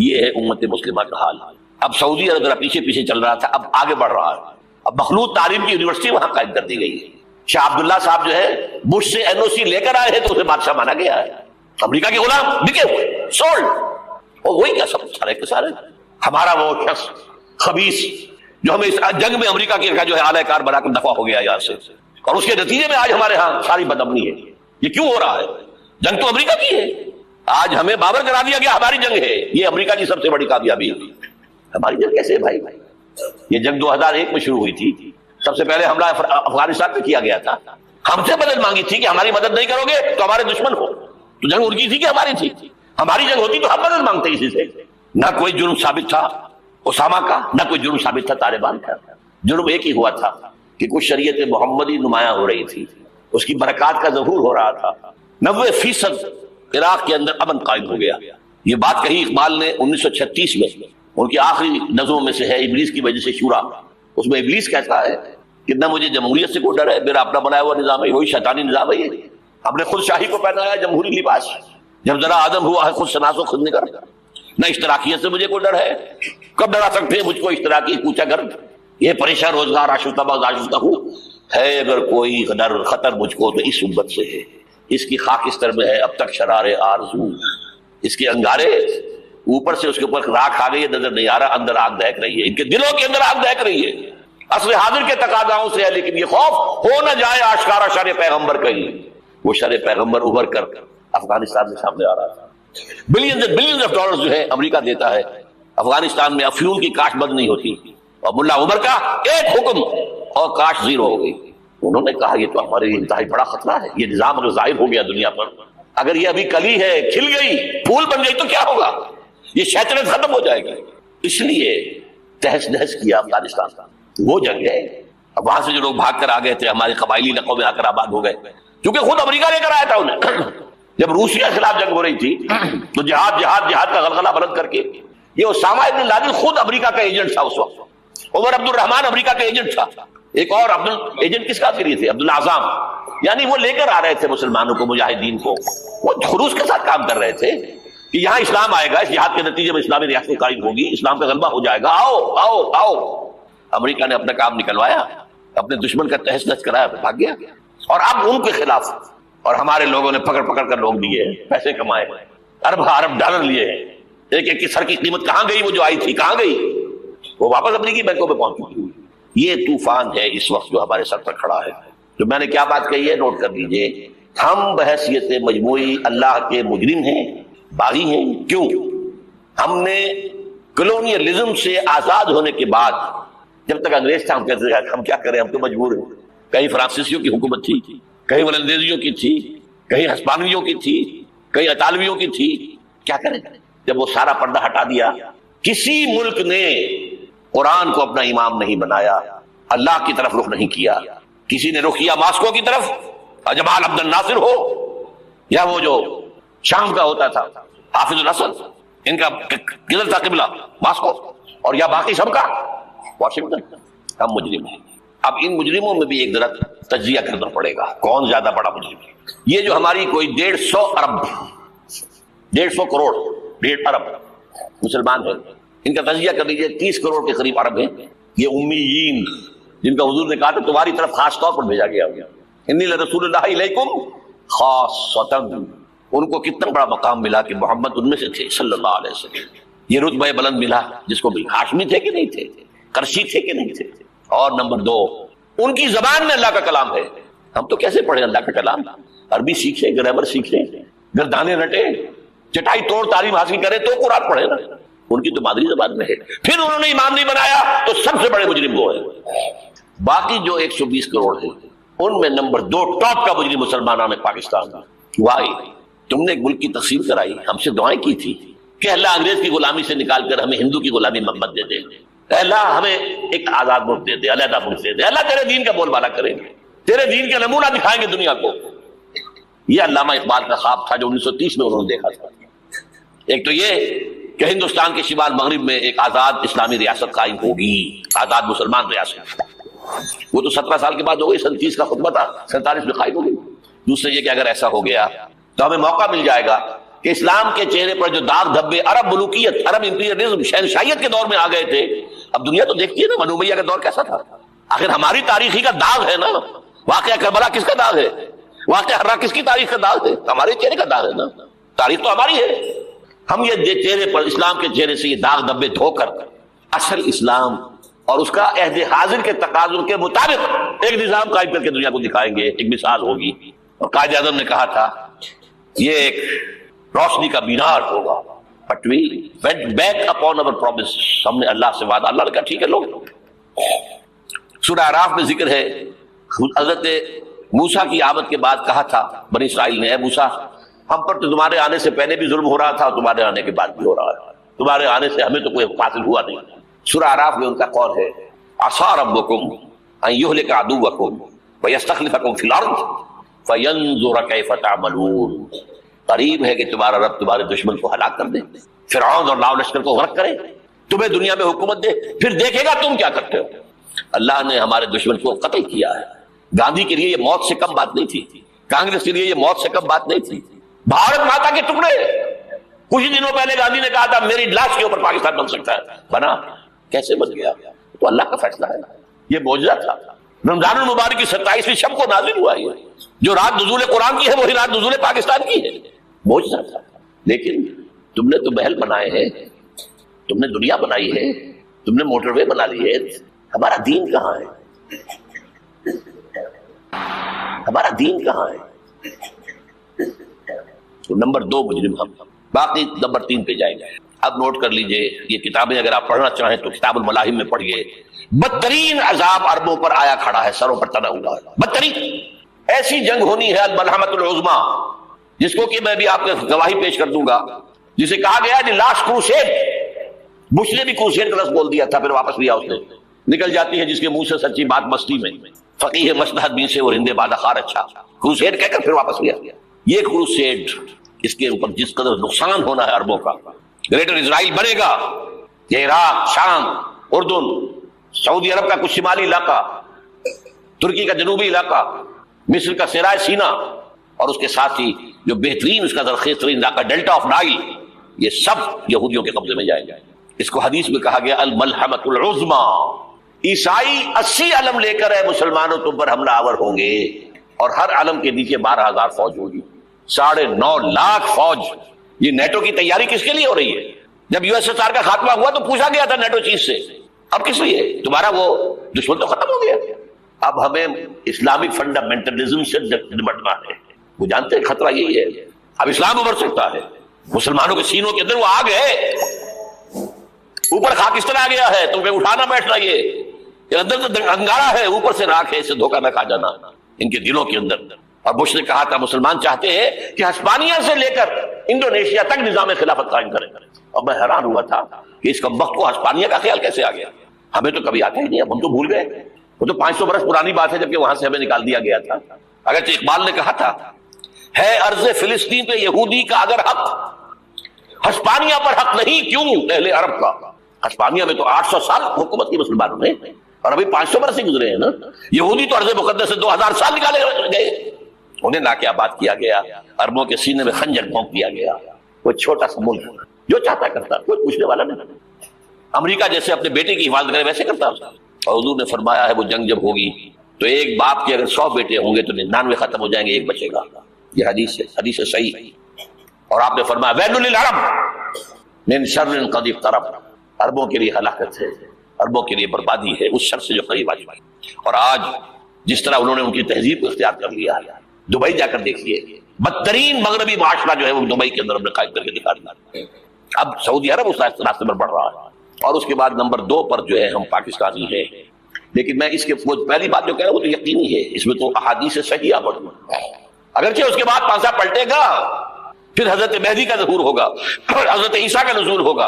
یہ ہے امت مسلمہ کا حال۔ اب سعودی عرب ذرا پیچھے پیچھے چل رہا تھا، اب آگے بڑھ رہا ہے۔ اب مخلوط تعلیم کی یونیورسٹی وہاں قائم کر دی گئی ہے۔ شاہ عبداللہ صاحب جو ہے بش سے NOC لے کر آئے ہیں تو اسے بادشاہ مانا گیا ہے، امریکہ کے غلام بکے ہوئے، سولڈ۔ اور وہی کیا سب سارے کے سارے ہمارا وہ شخص خبیث جو ہمیں اس جنگ میں امریکہ کے جو ہے اعلی کار بنا کر دفاع ہو گیا یہاں سے، اور اس کے نتیجے میں آج ہمارے ہاں ساری بدامنی ہے۔ یہ کیوں ہو رہا ہے؟ جنگ تو امریکہ کی ہے، آج ہمیں بابر کرا دیا گیا ہماری جنگ ہے، یہ امریکہ کی سب سے بڑی کامیابی ہے۔ ہماری جنگ کیسے ہے بھائی؟ یہ جنگ 2001 میں شروع ہوئی تھی، سب سے پہلے حملہ افغانستان میں کیا گیا تھا، ہم سے مدد مانگی تھی کہ ہماری مدد نہیں کرو گے تو ہمارے دشمن ہو، تو جنگ ان کی تھی کہ ہماری تھی؟ ہماری جنگ ہوتی تو ہم مدد مانگتے کسی سے۔ نہ کوئی جرم ثابت تھا اسامہ کا، نہ کوئی جرم ثابت تھا طالبان کا، جرم ایک ہی ہوا تھا کہ کچھ شریعت محمدی نمایاں ہو رہی تھی، اس کی برکات کا ظہور ہو رہا تھا۔ 90% عراق کے اندر امن قائم ہو گیا۔ یہ بات کہی اقبال نے 1936 میں، ان کی آخری نظموں میں سے ہے ابلیس کی وجہ سے شورا۔ اس میں ابلیس کہتا ہے کہ نہ مجھے جمہوریت سے کوئی ڈر ہے، میرا اپنا بنایا ہوا نظام ہے، وہی شیطانی نظام ہے۔ ہم نے خود شاہی کو پہنایا جمہوری لباس، جب ذرا آدم ہوا ہے خود شناس و خود نگر۔ نہ اشتراکیت سے مجھے کوئی ڈر ہے، کب ڈرا سکتے ہیں مجھ کو اشتراکی کوچا گرد؟ یہ پریشان روزگار آشفتہ باز آشفتہ ہوں ہے، اگر کوئی ڈر خطر مجھ کو تو اس امت سے ہے۔ اس کی خاکستر میں ہے اب تک شرار آرزو، اس کے انگارے اوپر سے اس کے اوپر راکھ آ گئی ہے، نظر نہیں آ رہا، اندر آگ دہک رہی ہے، ان کے دلوں کے اندر آگ دہک رہی ہے، عصر حاضر کے تقاضاؤں سے ہے، لیکن یہ خوف ہو نہ جائے آشکارا شر پیغمبر کہیں۔ وہ شر پیغمبر ابھر کر افغانستان میں سامنے آ رہا تھا۔ بلینز آف ڈالرز جو ہے امریکہ دیتا ہے، افغانستان میں افیون کی کاشت بند نہیں ہوتی، اور ملا عمر کا ایک حکم اور کاشت زیرو ہو گئی۔ انہوں نے کہا یہ تو ہمارے لیے انتہائی بڑا خطرہ ہے، یہ نظام اگر ظاہر ہو گیا دنیا پر، اگر یہ ابھی کلی ہے، کھل گئی، پھول بن گئی تو کیا ہوگا، یہ شیطنت ختم ہو جائے گی۔ اس لیے تہس نہس کیا افغانستان کا، وہ جنگ ہے۔ اب وہاں سے جو لوگ بھاگ کر آ گئے تھے ہمارے قبائلی علاقوں میں آ کر آباد ہو گئے، کیونکہ خود امریکہ لے کر آیا تھا انہیں۔ جب روسیہ کے خلاف جنگ ہو رہی تھی تو جہاد جہاد جہاد کا غلغلہ بلند کر کے یہ اسامہ ابن لادن خود امریکہ کا ایجنٹ تھا اس وقت، عمر عبد الرحمان امریکہ کا ایجنٹ تھا، ایک اور ایجنٹ کس کا کے لیے تھے، عبد الاعظام، یعنی وہ لے کر آ رہے تھے مسلمانوں کو، مجاہدین کو، وہ خلوص کے ساتھ کام کر رہے تھے کہ یہاں اسلام آئے گا، اس جہاد کے نتیجے میں اسلامی ریاست قائم ہوگی، اسلام کا غلبہ ہو جائے گا، آؤ آؤ آؤ۔ امریکہ نے اپنا کام نکلوایا، اپنے دشمن کا تہس نہس کرایا، بھاگ گیا، اور اب ان کے خلاف، اور ہمارے لوگوں نے پکڑ پکڑ کر لوگ دیے، پیسے کمائے، ارب ڈالر لیے، ایک ایک کی سر کی قیمت کہاں گئی، وہ جو آئی تھی کہاں گئی، وہ واپس امریکی بینکوں میں پہنچ چکی ہوئی۔ یہ طوفان ہے اس وقت جو ہمارے سر پر کھڑا ہے۔ جو میں نے کیا بات کہی ہے نوٹ کر لیجئے، ہم بحیثیت مجموعی اللہ کے مجرم ہیں، باغی ہیں۔ کیوں؟ ہم نے کلونیلزم سے آزاد ہونے کے بعد، جب تک انگریز تھا ہم کہتے تھے ہم کیا کریں، ہم تو مجبور ہیں، کہیں فرانسیسیوں کی حکومت تھی، کہیں ولندیزیوں کی تھی، کہیں ہسپانویوں کی تھی، کہیں اطالویوں کی تھی، کیا کریں؟ جب وہ سارا پردہ ہٹا دیا، کسی ملک نے قرآن کو اپنا امام نہیں بنایا، اللہ کی طرف رخ نہیں کیا، کسی نے رخ کیا ماسکو کی طرف، جمال عبد الناصر ہو یا وہ جو شام کا ہوتا تھا حافظ الاسد، ان کا کدھر تھا قبلہ؟ ماسکو، اور یا باقی سب کا واشنگٹن۔ ہم مجرم ہیں۔ اب ان مجرموں میں بھی ایک ذرا تجزیہ کرنا پڑے گا، کون زیادہ بڑا مجرم ہے۔ یہ جو ہماری کوئی 150 کروڑ 1.5 ارب مسلمان ہیں، ان کا تجزیہ کر لیجئے، 30 کروڑ کے قریب عرب ہیں، یہ امیین جن کا حضور نے کہا تھا تمہاری طرف خاص طور پر بھیجا گیا، انی لرسول اللہ علیکم خاصۃ، ان کو کتنا بڑا مقام ملا کہ محمد ان میں سے تھے صلی اللہ علیہ وسلم، یہ رتبہ بلند ملا جس کو بھی ہاشمی تھے کہ نہیں تھے، قرشی تھے کہ نہیں تھے۔ اور نمبر 2، ان کی زبان میں اللہ کا کلام ہے۔ ہم تو کیسے پڑھیں اللہ کا کلام؟ عربی سیکھیں، گرامر سیکھیں، گردانے رٹیں، چٹائی توڑ تعلیم حاصل کریں تو قرآن پڑھیں نا، ان کی تو مادری زبان میں ہے۔ پھر انہوں نے امام نہیں بنایا تو سب سے بڑے مجرم وہ ہیں۔ باقی جو 120 کروڑ ہیں ان میں نمبر 2 ٹاپ کا مجرم مسلمانوں نے پاکستان میں۔ وائی تم نے ایک ملک کی تقسیم کرائی، ہم سے دعائیں کی تھی کہ اللہ انگریز کی غلامی سے نکال کر ہمیں ہندو کی غلامی مت دے دے، اللہ ہمیں ایک آزاد ملک دے دے، علیحدہ ملک دے دے، اللہ تیرے دین کا بول بالا کریں گے، تیرے دین کا نمونہ دکھائیں گے دنیا کو۔ یہ علامہ اقبال کا خواب تھا جو 1930 میں انہوں نے دیکھا تھا۔ ایک تو یہ کہ ہندوستان کے شمال مغرب میں ایک آزاد اسلامی ریاست قائم ہوگی، آزاد مسلمان ریاست، وہ تو 17 سال کے بعد ہو گئی، 37 کا خطبہ تھا، 47 میں قائم ہو گئی۔ دوسرے یہ کہ اگر ایسا ہو گیا تو ہمیں موقع مل جائے گا کہ اسلام کے چہرے پر جو داغ دھبے عرب ملوکیت، عرب امپیریلزم، شہنشاہیت کے دور میں آ گئے تھے، اب دنیا تو دیکھتی ہے نا بنو امیہ کا دور کیسا تھا۔ آخر ہماری تاریخی کا داغ ہے نا، واقعہ کربلا کس کا داغ ہے، واقعہ ہررا کس کی تاریخ کا داغ ہے؟ ہمارے چہرے کا داغ ہے نا، تاریخ تو ہماری ہے۔ ہم یہ چہرے پر، اسلام کے چہرے سے یہ داغ دھبے دھو کر اصل اسلام اور اس کا عہد حاضر کے تقاضوں کے مطابق ایک نظام قائم کر کے دنیا کو دکھائیں گے، ایک مثال ہوگی۔ اور قائد اعظم نے کہا تھا یہ ایک روشنی کا مینار ہوگا، but we went back upon our promise، ہم نے اللہ سے وعدہ، اللہ نے کہا ٹھیک ہے لوگ۔ سورہ اعراف میں ذکر ہے حضرت موسیٰ کی آمد کے بعد کہا تھا بنی اسرائیل نے، اے موسیٰ ہم پر تو تمہارے آنے سے پہلے بھی ظلم ہو رہا تھا اور تمہارے آنے کے بعد بھی ہو رہا ہے، تمہارے آنے سے ہمیں تو کوئی حاصل ہوا نہیں۔ سورہ اعراف میں ان کا قول ہے عصا ربکم ان یہلک عدوکم ویستخلفکم فی الارض فینظر کیف تعملون، قریب ہے کہ تمہارا رب تمہارے دشمن کو ہلاک کر دے، فرعون اور لاؤ لشکر کو غرق کرے، تمہیں دنیا میں حکومت دے، پھر دیکھے گا تم کیا کرتے ہو۔ اللہ نے ہمارے دشمن کو قتل کیا ہے۔ گاندھی کے لیے یہ موت سے کم بات نہیں تھی، کانگریس کے لیے یہ موت سے کم بات نہیں تھی۔ بھارت ماتا کے ٹکڑے، کچھ دنوں پہلے گاندھی نے کہا تھا میری لاش کے اوپر پاکستان بن سکتا ہے، بنا، کیسے بن گیا؟ تو اللہ کا فیصلہ ہے، یہ معجزہ تھا۔ رمضان المبارک کی 27ویں شب کو نازل ہوا ہے، جو رات نزول قرآن کی ہے وہی رات نزول پاکستان کی ہے، معجزہ تھا۔ لیکن تم نے تو محل بنائے ہیں، تم نے دنیا بنائی ہے، تم نے موٹر وے بنا لی ہے، ہمارا دین کہاں ہے؟ ہمارا دین کہاں ہے؟ تو نمبر 2 مجرم ہم، باقی نمبر 3 پہ جائیں گے۔ اب نوٹ کر لیجئے، یہ کتابیں اگر آپ پڑھنا چاہیں تو کتاب الملاحم میں پڑھیے۔ بدترین عذاب عربوں پر آیا کھڑا ہے، سروں پر تنا ہوا ہے، بدترین ایسی جنگ ہونی ہے الملحمۃ العظمیٰ، جس کو کہ میں بھی آپ کو گواہی پیش کر دوں گا، جسے کہا گیا کہ لاسٹ کروسیڈ۔ بش نے بھی کروسیڈ کا لفظ بول دیا تھا، پھر واپس لیا اس نے۔ نکل جاتی ہے جس کے منہ سے سچی بات مستی میں، فقیہ مصلحت بین سے اور ہندے بادہ خار اچھا، کروسیڈ کہہ کر پھر واپس لیا۔ یہ کروسیڈ، اس کے اوپر جس قدر نقصان ہونا ہے عربوں کا، گریٹر اسرائیل بنے گا، یہ عراق، شام، اردن، سعودی عرب کا کچھ شمالی علاقہ، ترکی کا جنوبی علاقہ، مصر کا صحرائے سینا، اور اس کے ساتھ ہی جو بہترین اس کا زرخیز ترین علاقہ ڈیلٹا آف نائل، یہ سب یہودیوں کے قبضے میں جائے گا۔ اس کو حدیث میں کہا گیا الملحمۃ العظمیٰ۔ عیسائی 80 علم لے کر مسلمانوں تم پر حملہ آور ہوں گے، اور ہر علم کے نیچے 12,000 فوج ہوگی، 9.5 لاکھ فوج۔ یہ نیٹو کی تیاری کس کے لیے ہو رہی ہے؟ جب USSR کا خاتمہ ہوا تو پوچھا گیا تھا نیٹو چیف سے، اب کس لیے؟ تمہارا وہ دشمن تو ختم ہو گیا، اب ہمیں اسلامک فنڈامنٹلزم سے نمٹنا ہے۔ وہ جانتے ہیں خطرہ یہی ہے، اب اسلام ابھر سکتا ہے، مسلمانوں کے سینوں کے اندر وہ آگ ہے، اوپر خاکستر آ گیا ہے، تمہیں اٹھانا بیٹھنا، یہ اندر تو انگارہ ہے، اوپر سے راکھ ہے، اسے دھوکہ نہ کھا جانا ان کے دلوں کے اندر۔ اور بش نے کہا تھا مسلمان چاہتے ہیں کہ ہسپانیہ سے لے کر انڈونیشیا تک نظام خلافت قائم کریں، اور میں حیران ہوا تھا کہ اس وقت کو ہسپانیہ کا خیال کیسے آ گیا؟ ہمیں تو کبھی آتا ہی نہیں، اب ہم تو بھول گئے، وہ تو 500 برس پرانی بات ہے جبکہ وہاں سے ہمیں نکال دیا گیا تھا۔ اگرچہ اقبال نے کہا تھا ہے ارض فلسطین پہ یہودی کا اگر حق، ہسپانیہ پر حق نہیں کیوں اہل عرب کا؟ ہسپانیہ میں تو 800 سال حکومت کی مسلمانوں نے، اور ابھی 500 برس ہی گزرے ہیں نا۔ یہودی تو ارض مقدس سے 2000 سال نکالے گئے، انہیں نہ کیا بات کیا گیا، عربوں کے سینے میں خنجر بھونک دیا گیا۔ وہ چھوٹا سا ملک جو چاہتا کرتا، کوئی پوچھنے والا نہیں۔ امریکہ جیسے اپنے بیٹے کی حفاظت کرے ویسے کرتا، اور حضور نے فرمایا ہے وہ جنگ جب ہوگی تو ایک باپ کے اگر 100 بیٹے ہوں گے تو 99 ختم ہو جائیں گے، ایک بچے گا۔ یہ حدیث ہے، حدیث صحیح۔ اور آپ نے فرمایا ویل للعرب من شر قد اقترب، عربوں کے لیے ہلاکت ہے، عربوں کے لیے بربادی ہے اس شر سے جو قریب آ چکی۔ اور آج جس طرح انہوں نے ان کی تہذیب کو اختیار کر لیا ہے، دبئی جا کر دیکھیے، بدترین مغربی معاشرہ جو ہے وہ دبئی کے اندر ہم نے قائم کر کے دکھا دیا۔ اب سعودی عرب اس راستے پر بڑھ رہا ہے، اور اس کے بعد نمبر 2 پر جو ہے ہم پاکستانی ہیں۔ لیکن میں اس کے پہلی بات جو کہہ رہا ہوں وہ تو یقینی ہے، اس میں تو احادیث صحیحہ بڑھوں، اگرچہ اس کے بعد پانسا پلٹے گا، پھر حضرت مہدی کا ظہور ہوگا، حضرت عیسیٰ کا نزول ہوگا،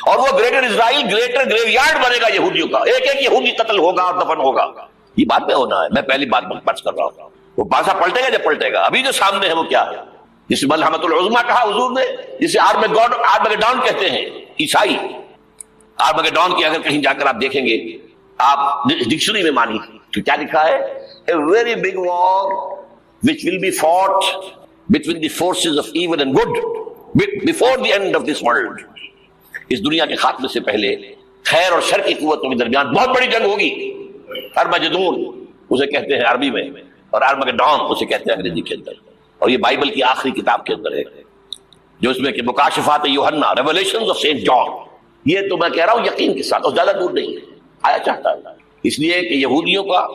اور وہ گریٹر اسرائیل گریٹر گریو یارڈ بنے گا یہودیوں کا، ایک ایک یہودی قتل ہوگا اور دفن ہوگا۔ یہ بات میں ہونا ہے، میں پہلی بات بس کر رہا ہوں۔ وہ پانسا پلٹے گا جب پلٹے گا، ابھی جو سامنے ہے وہ کیا ہے؟ جس ملحمۃ العظمیٰ کہا حضور نے، جسے آرمگیڈون کہتے ہیں عیسائی۔ آرمگیڈون کی اگر کہیں جا کر آپ دیکھیں گے، آپ ڈکشنری میں مانی تو کیا لکھا ہے؟ A very big war which will be fought between the forces of evil and good before the end of this world۔ اس دنیا کے خاتمے سے پہلے خیر اور شر کی قوتوں کے درمیان بہت بڑی جنگ ہوگی۔ ارمجدون اسے کہتے ہیں عربی میں، اور آرمگیڈون اسے کہتے ہیں انگریزی کے اندر، اور یہ بائبل کی آخری کتاب کے اندر ہے، جو اس میں کہ مکاشفات یوحنا، ریولیشنز آف سینٹ جان۔ یہ تو میں کہہ رہا ہوں یقین کے ساتھ، اور زیادہ دور نہیں ہے، آیا چاہتا ہے۔ اس لیے کہ یہودیوں کا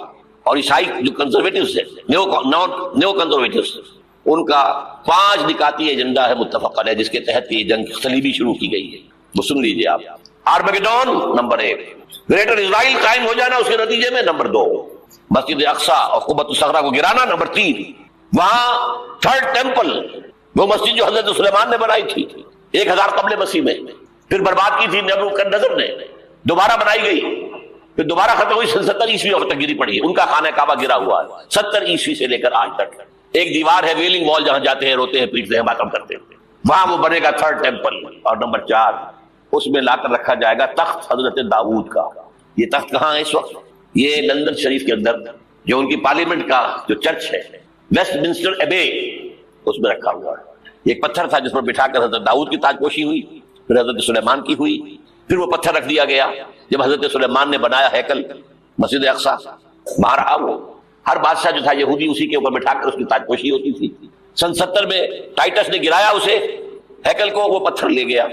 اور عیسائی جو کنزرویٹوز ہیں، نیو کنزرویٹوز، ان کا 5 نکاتی ایجنڈا ہے متفق علیہ، جس کے تحت یہ جنگ صلیبی شروع کی گئی ہے۔ وہ سن لیجئے آپ، آرمگیڈون نمبر 1، گریٹر اسرائیل قائم ہو جانا اس کے نتیجے میں نمبر 2، مسجد اقصیٰ اور قبۃ الصخرہ کو گرانا نمبر 3، وہاں تھرڈ ٹیمپل، وہ مسجد جو حضرت سلیمان نے بنائی تھی 1000 قبل مسیح میں، پھر برباد کی تھی نبوکدنصر نے، دوبارہ بنائی گئی، پھر دوبارہ ختم ہوئی 70 عیسوی تک گری پڑی ہے، ان کا خانہ کعبہ گرا ہوا ہے 70 عیسوی سے لے کر آج تک۔ ایک دیوار ہے ویلنگ وال، جہاں جاتے ہیں روتے ہیں پیٹتے ہیں ماتم کرتے ہیں، وہاں وہ بنے گا تھرڈ ٹیمپل۔ اور نمبر 4 اس میں لا کر رکھا جائے گا تخت حضرت داؤد کا۔ یہ تخت کہاں ہے اس وقت؟ یہ لندن شریف کے اندر جو ان کی پارلیمنٹ کا جو چرچ ہے، ویسٹ منسٹر ایبے، اس میں رکھا ہوا ہے۔ ایک پتھر تھا جس پر بٹھا کر حضرت داؤد کی تاج پوشی ہوئی، پھر حضرت سلیمان کی ہوئی، پھر وہ پتھر رکھ دیا گیا جب حضرت سلیمان نے بنایا ہیکل مسجد اقصیٰ، وہاں رہا وہ۔ ہر بادشاہ جو تھا یہودی اسی کے اوپر بٹھا کر اس کی تاج پوشی ہوتی تھی۔ سن 70 میں ٹائٹس نے گرایا اسے، ہیکل کو وہ پتھر لے گیا،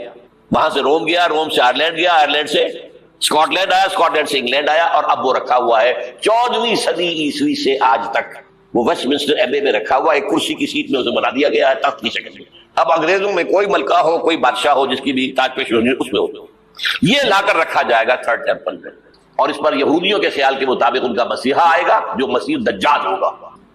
وہاں سے روم گیا، روم سے آئرلینڈ گیا، آئرلینڈ سے اسکاٹ لینڈ آیا، اسکاٹ لینڈ سے انگلینڈ آیا، اور اب وہ رکھا ہوا ہے 14ویں صدی عیسوی سے آج تک وہ ویسٹ منسٹر ایبے میں رکھا ہوا، ایک کرسی کی سیٹ میں اسے بنا دیا گیا ہے تخت کی شکل میں۔ اب انگریزوں میں کوئی ملکہ ہو، کوئی بادشاہ ہو جس کی بھی تاج پیش ہونی اس میں ہو، یہ لا کر رکھا جائے گا تھرڈ ٹیمپل میں، اور اس پر یہودیوں کے خیال کے مطابق ان کا مسیحا آئے گا جو مسیح دجال ہوگا،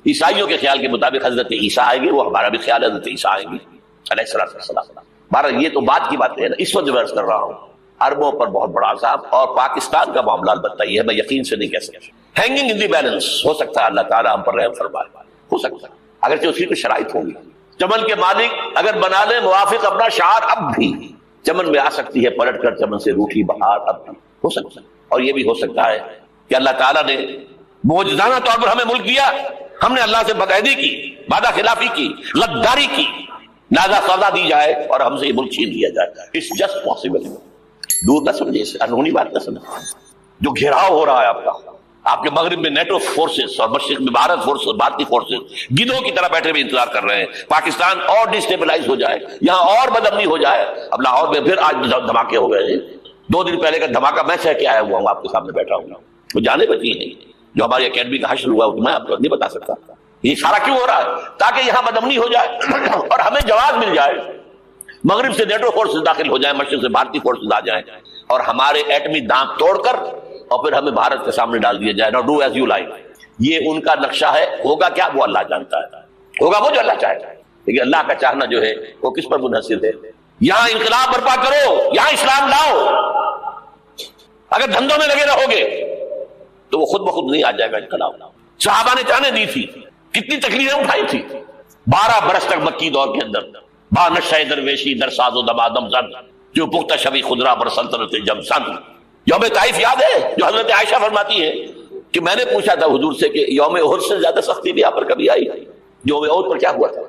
عیسائیوں کے خیال کے مطابق حضرت عیسیٰ آئے گی، وہ ہمارا بھی خیال ہے حضرت عیسیٰ آئیں گی علیہ السلام۔ بہرحال یہ تو بعد کی باتیں ہیں نا، اس وقت جو عرض کر رہا ہوں عربوں پر بہت بڑا عذاب، اور پاکستان کا معاملہ البتہ یہ ہے، میں یقین سے نہیں کہہ سکتا، ہینگنگ ان دی بیلنس، ہو سکتا ہے اللہ تعالیٰ ہم پر رحم فرمائے، ہو سکتا ہے اگرچہ اسی پہ شرائط ہوگی۔ چمن کے مالک اگر بنا لیں موافق اپنا شعار، اب بھی چمن میں آ سکتی ہے پلٹ کر چمن سے روٹھی بہار، اب بھی ہو سکتا ہے۔ اور یہ بھی ہو سکتا ہے کہ اللہ تعالیٰ نے معجزانہ طور پر ہمیں ملک دیا، ہم نے اللہ سے بدعہدی کی، وعدہ خلافی کی، غداری کی، لہذا سزا دی جائے اور ہم سے یہ ملک چھین لیا جائے۔ اٹس جسٹ پاسبل، دور نہ سمجھے، اس انہونی بات نہ سمجھے۔ جو گھیراؤ ہو رہا ہے آپ کے مغرب میں نیٹو فورسز اور مشرق میں بھارت فورسز، بھارتی فورسز گدھوں کی طرح بیٹھے ہوئے انتظار کر رہے ہیں پاکستان اور ڈسٹیبلائز ہو جائے، یہاں اور بدامنی ہو جائے۔ اب لاہور میں پھر آج دھماکے ہو گئے ہیں، 2 دن پہلے کا دھماکہ میں سہ کے آیا ہوا ہوں، آپ کے سامنے بیٹھا ہوں، وہ جانے بچی ہیں جو ہماری اکیڈمی کا حشر ہوا میں آپ کو نہیں بتا سکتا۔ یہ سارا کیوں ہو رہا ہے؟ تاکہ یہاں بدامنی ہو جائے اور ہمیں جواز مل جائے، مغرب سے نیٹو فورسز داخل ہو جائیں، مشرق سے بھارتی فورسز آ جائیں اور ہمارے ایٹمی دانت توڑ کر اور پھر ہمیں بھارت کے سامنے ڈال دیا جائے۔ نو ڈو ایز یو لائک، یہ ان کا نقشہ ہے، ہوگا کیا وہ اللہ جانتا ہے، ہوگا وہ جو اللہ چاہتا ہے، لیکن اللہ کا چاہنا جو ہے وہ کس پر منحصر ہے؟ یہاں انقلاب برپا کرو، یہاں اسلام لاؤ، اگر دھندوں میں لگے رہو گے تو وہ خود بخود نہیں آ جائے گا انقلاب۔ صحابہ نے جانیں دی تھی، کتنی تکلیفیں اٹھائی تھی، 12 برس تک مکی دور کے اندر، با نشہ درویشی در ساز و دمادم زن، جو پختہ شبی خضرا بر سلطنت جم سن۔ یوم طائف یاد ہے جو حضرت عائشہ فرماتی ہے کہ میں نے پوچھا تھا حضور سے کہ یوم احد سے زیادہ سختی بھی آپ پر کبھی آئی؟ یوم احد پر کیا ہوا تھا؟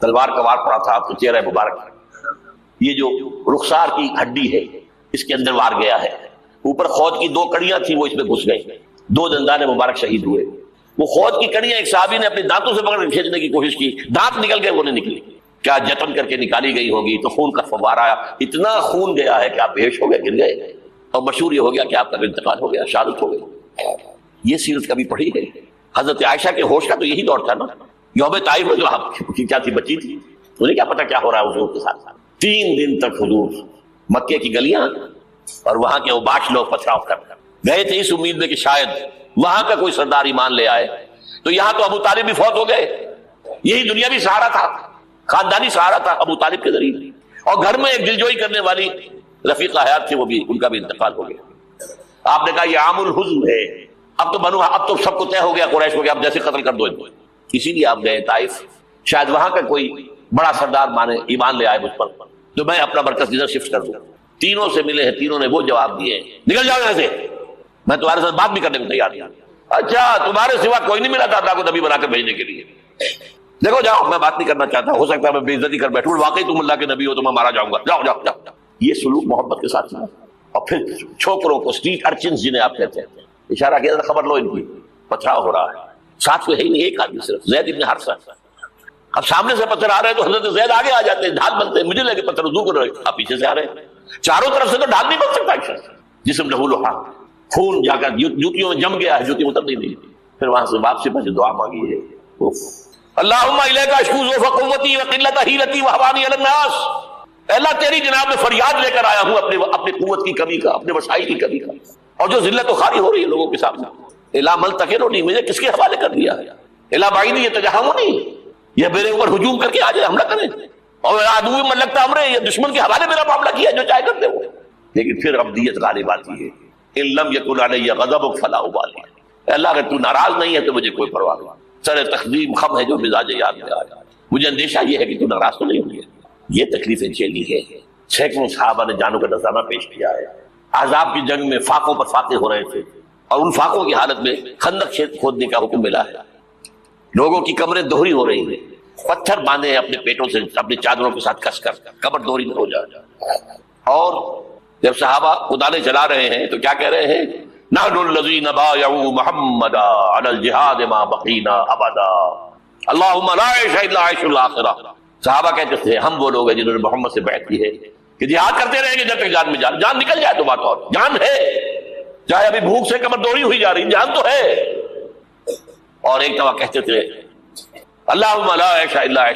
تلوار کا وار پڑا تھا آپ کو چہرہ مبارک، یہ جو رخسار کی ہڈی ہے اس کے اندر وار گیا ہے، اوپر خود کی 2 کڑیاں تھیں وہ اس میں گھس گئی، 2 دندان مبارک شہید ہوئے۔ وہ خود کی کڑیاں ایک صحابی نے اپنے دانتوں سے پکڑ کر کھینچنے کی کوشش کی، دانت نکل گئے، وہ نہیں نکلی، کیا جتن کر کے نکالی گئی ہوگی تو خون کا فوارہ آیا، اتنا خون گیا ہے کہ آپ بے ہوش ہو گئے، گر گئے، اور مشہور یہ ہو گیا کہ آپ کا انتقال ہو گیا، شہادت ہو گئی۔ یہ سیرت کبھی پڑھی ہے؟ حضرت عائشہ کے ہوش کا تو یہی دور تھا نا، یوم طائف میں جو آپ کی کیا تھی، بچی تھی، انہیں کیا پتا کیا ہو رہا ہے حضور کے ساتھ۔ 3 دن تک حضور مکے کی گلیاں اور وہاں کے اوباش لوگ پتھراؤ کر گئے تھے اس امید میں کہ شاید وہاں کا کوئی سردار ایمان لے آئے، تو یہاں تو ابو طالب بھی فوت ہو گئے، یہی دنیاوی سہارا تھا، خاندانی سہارا تھا ابو طالب کے ذریعے، اور گھر میں ایک دلجوئی کرنے والی رفیقہ حیات تھی، وہ بھی ان کا بھی انتقال ہو گیا۔ آپ نے کہا یہ عام الحزن ہے، اب تو سب کو طے ہو گیا قریش ہو گیا، اب جیسے قتل کر دو ان کو۔ اسی لیے آپ گئے طائف، شاید وہاں کا کوئی بڑا سردار مانے ایمان لے آئے مجھ پر، تو میں اپنا مرکز ادھر شفٹ کر دوں۔ تینوں سے ملے ہیں، تینوں نے وہ جواب دیے، نکل جاؤ یہاں سے، میں تمہارے ساتھ بات بھی کرنے کو تیار نہیں۔ اچھا تمہارے سوا کوئی نہیں ملا تھا اللہ کو نبی بنا کر بھیجنے کے لیے؟ دیکھو جاؤ، میں بات نہیں کرنا چاہتا، ہو سکتا ہے میں بے عزتی کر بیٹھوں، واقعی تم اللہ کے نبی ہو تو میں مارا جاؤں گا، جاؤ جاؤ جاؤ۔ یہ سلوک محبت کے ساتھ، اور پھر چھوکروں کو، اسٹریٹ ارچنز جنہیں آپ کہتے ہیں، اشارہ کیا خبر لو ان کی، پتھراؤ ہو رہا ہے، ساتھ کوئی ہے ہی نہیں، ایک آدمی صرف زید ابن حارثہ۔ اب سامنے سے پتھر آ رہے ہیں تو حضرت زید آگے آ جاتے ہیں، ڈھال بنتے ہیں، مجھے لگے پتھر دور کر رہے، آپ پیچھے سے آ رہے ہیں، چاروں طرف سے تو ڈھال نہیں بن سکتا ایک شخص، جسم لہو لہا، خون جا کر جوتیوں میں جم گیا ہے، جوتی اتر نہیں دی، پھر وہاں سے واپسی پر دعا مانگی ہے، اللہم الیک اشکو ضعف قوتی وقلۃ حیلتی وہوانی علی الناس، اللہ تیری جناب میں فریاد لے کر آیا ہوں اپنی قوت کی کمی کا، اپنے وسائل کی کمی کا، اور جو ذلت و خواری ہو رہی ہے لوگوں کے سامنے، الا ملتقنونی، مجھے کس کے حوالے کر دیا ہے، الا بعیدی یتجہمونی، یہ میرے اوپر ہجوم کر کے آ جائے، حملہ کریں، اور عدو من لگتا امرے، یہ دشمن کے حوالے میرا معاملہ کیا جو چاہے کرتے وہ۔ لیکن پھر ابدیت غالب آتی ہے، ان لم یکن علی غضبک فلا ابالی، اللہ اگر تو ناراض نہیں ہے تو مجھے کوئی پرواہ نہیں، سر تقدیم خم ہے جو مزاج یاد میں آیا، مجھے اندیشہ یہ ہے کہ تو ناراض تو نہیں ہوئی ہے۔ یہ تکلیفیں جھیلی ہے، سینکڑوں صحابہ نے جانوں کا نذرانہ پیش کیا ہے، احزاب کی جنگ میں فاقوں پر فاقے ہو رہے تھے، اور ان فاقوں کی حالت میں خندق کھودنے کا حکم ملا ہے، لوگوں کی کمریں دوہری ہو رہی ہیں، پتھر باندھے ہیں اپنے پیٹوں سے، اپنی چادروں کے ساتھ کس کر قبر دوہری نہ ہو جائے۔ اور جب صحابہ کدالیں چلا رہے ہیں تو کیا کہہ رہے ہیں؟ نحن الذین بایعوا محمدا علی الجہاد ما بقینا ابدا، اللہم لا عیش الا عیش الاخرہ۔ صحابہ کہتے تھے ہم وہ لوگ ہیں جنہوں نے محمد سے بیعت کی ہے کہ جہاد کرتے رہیں گے جب تک جان میں جان نکل جائے تو بات اور جان ہے، چاہے ابھی بھوک سے کمر دوڑی ہوئی جا رہی جان تو ہے۔ اور ایک دفعہ کہتے تھے اللہم لا عیش الا عیش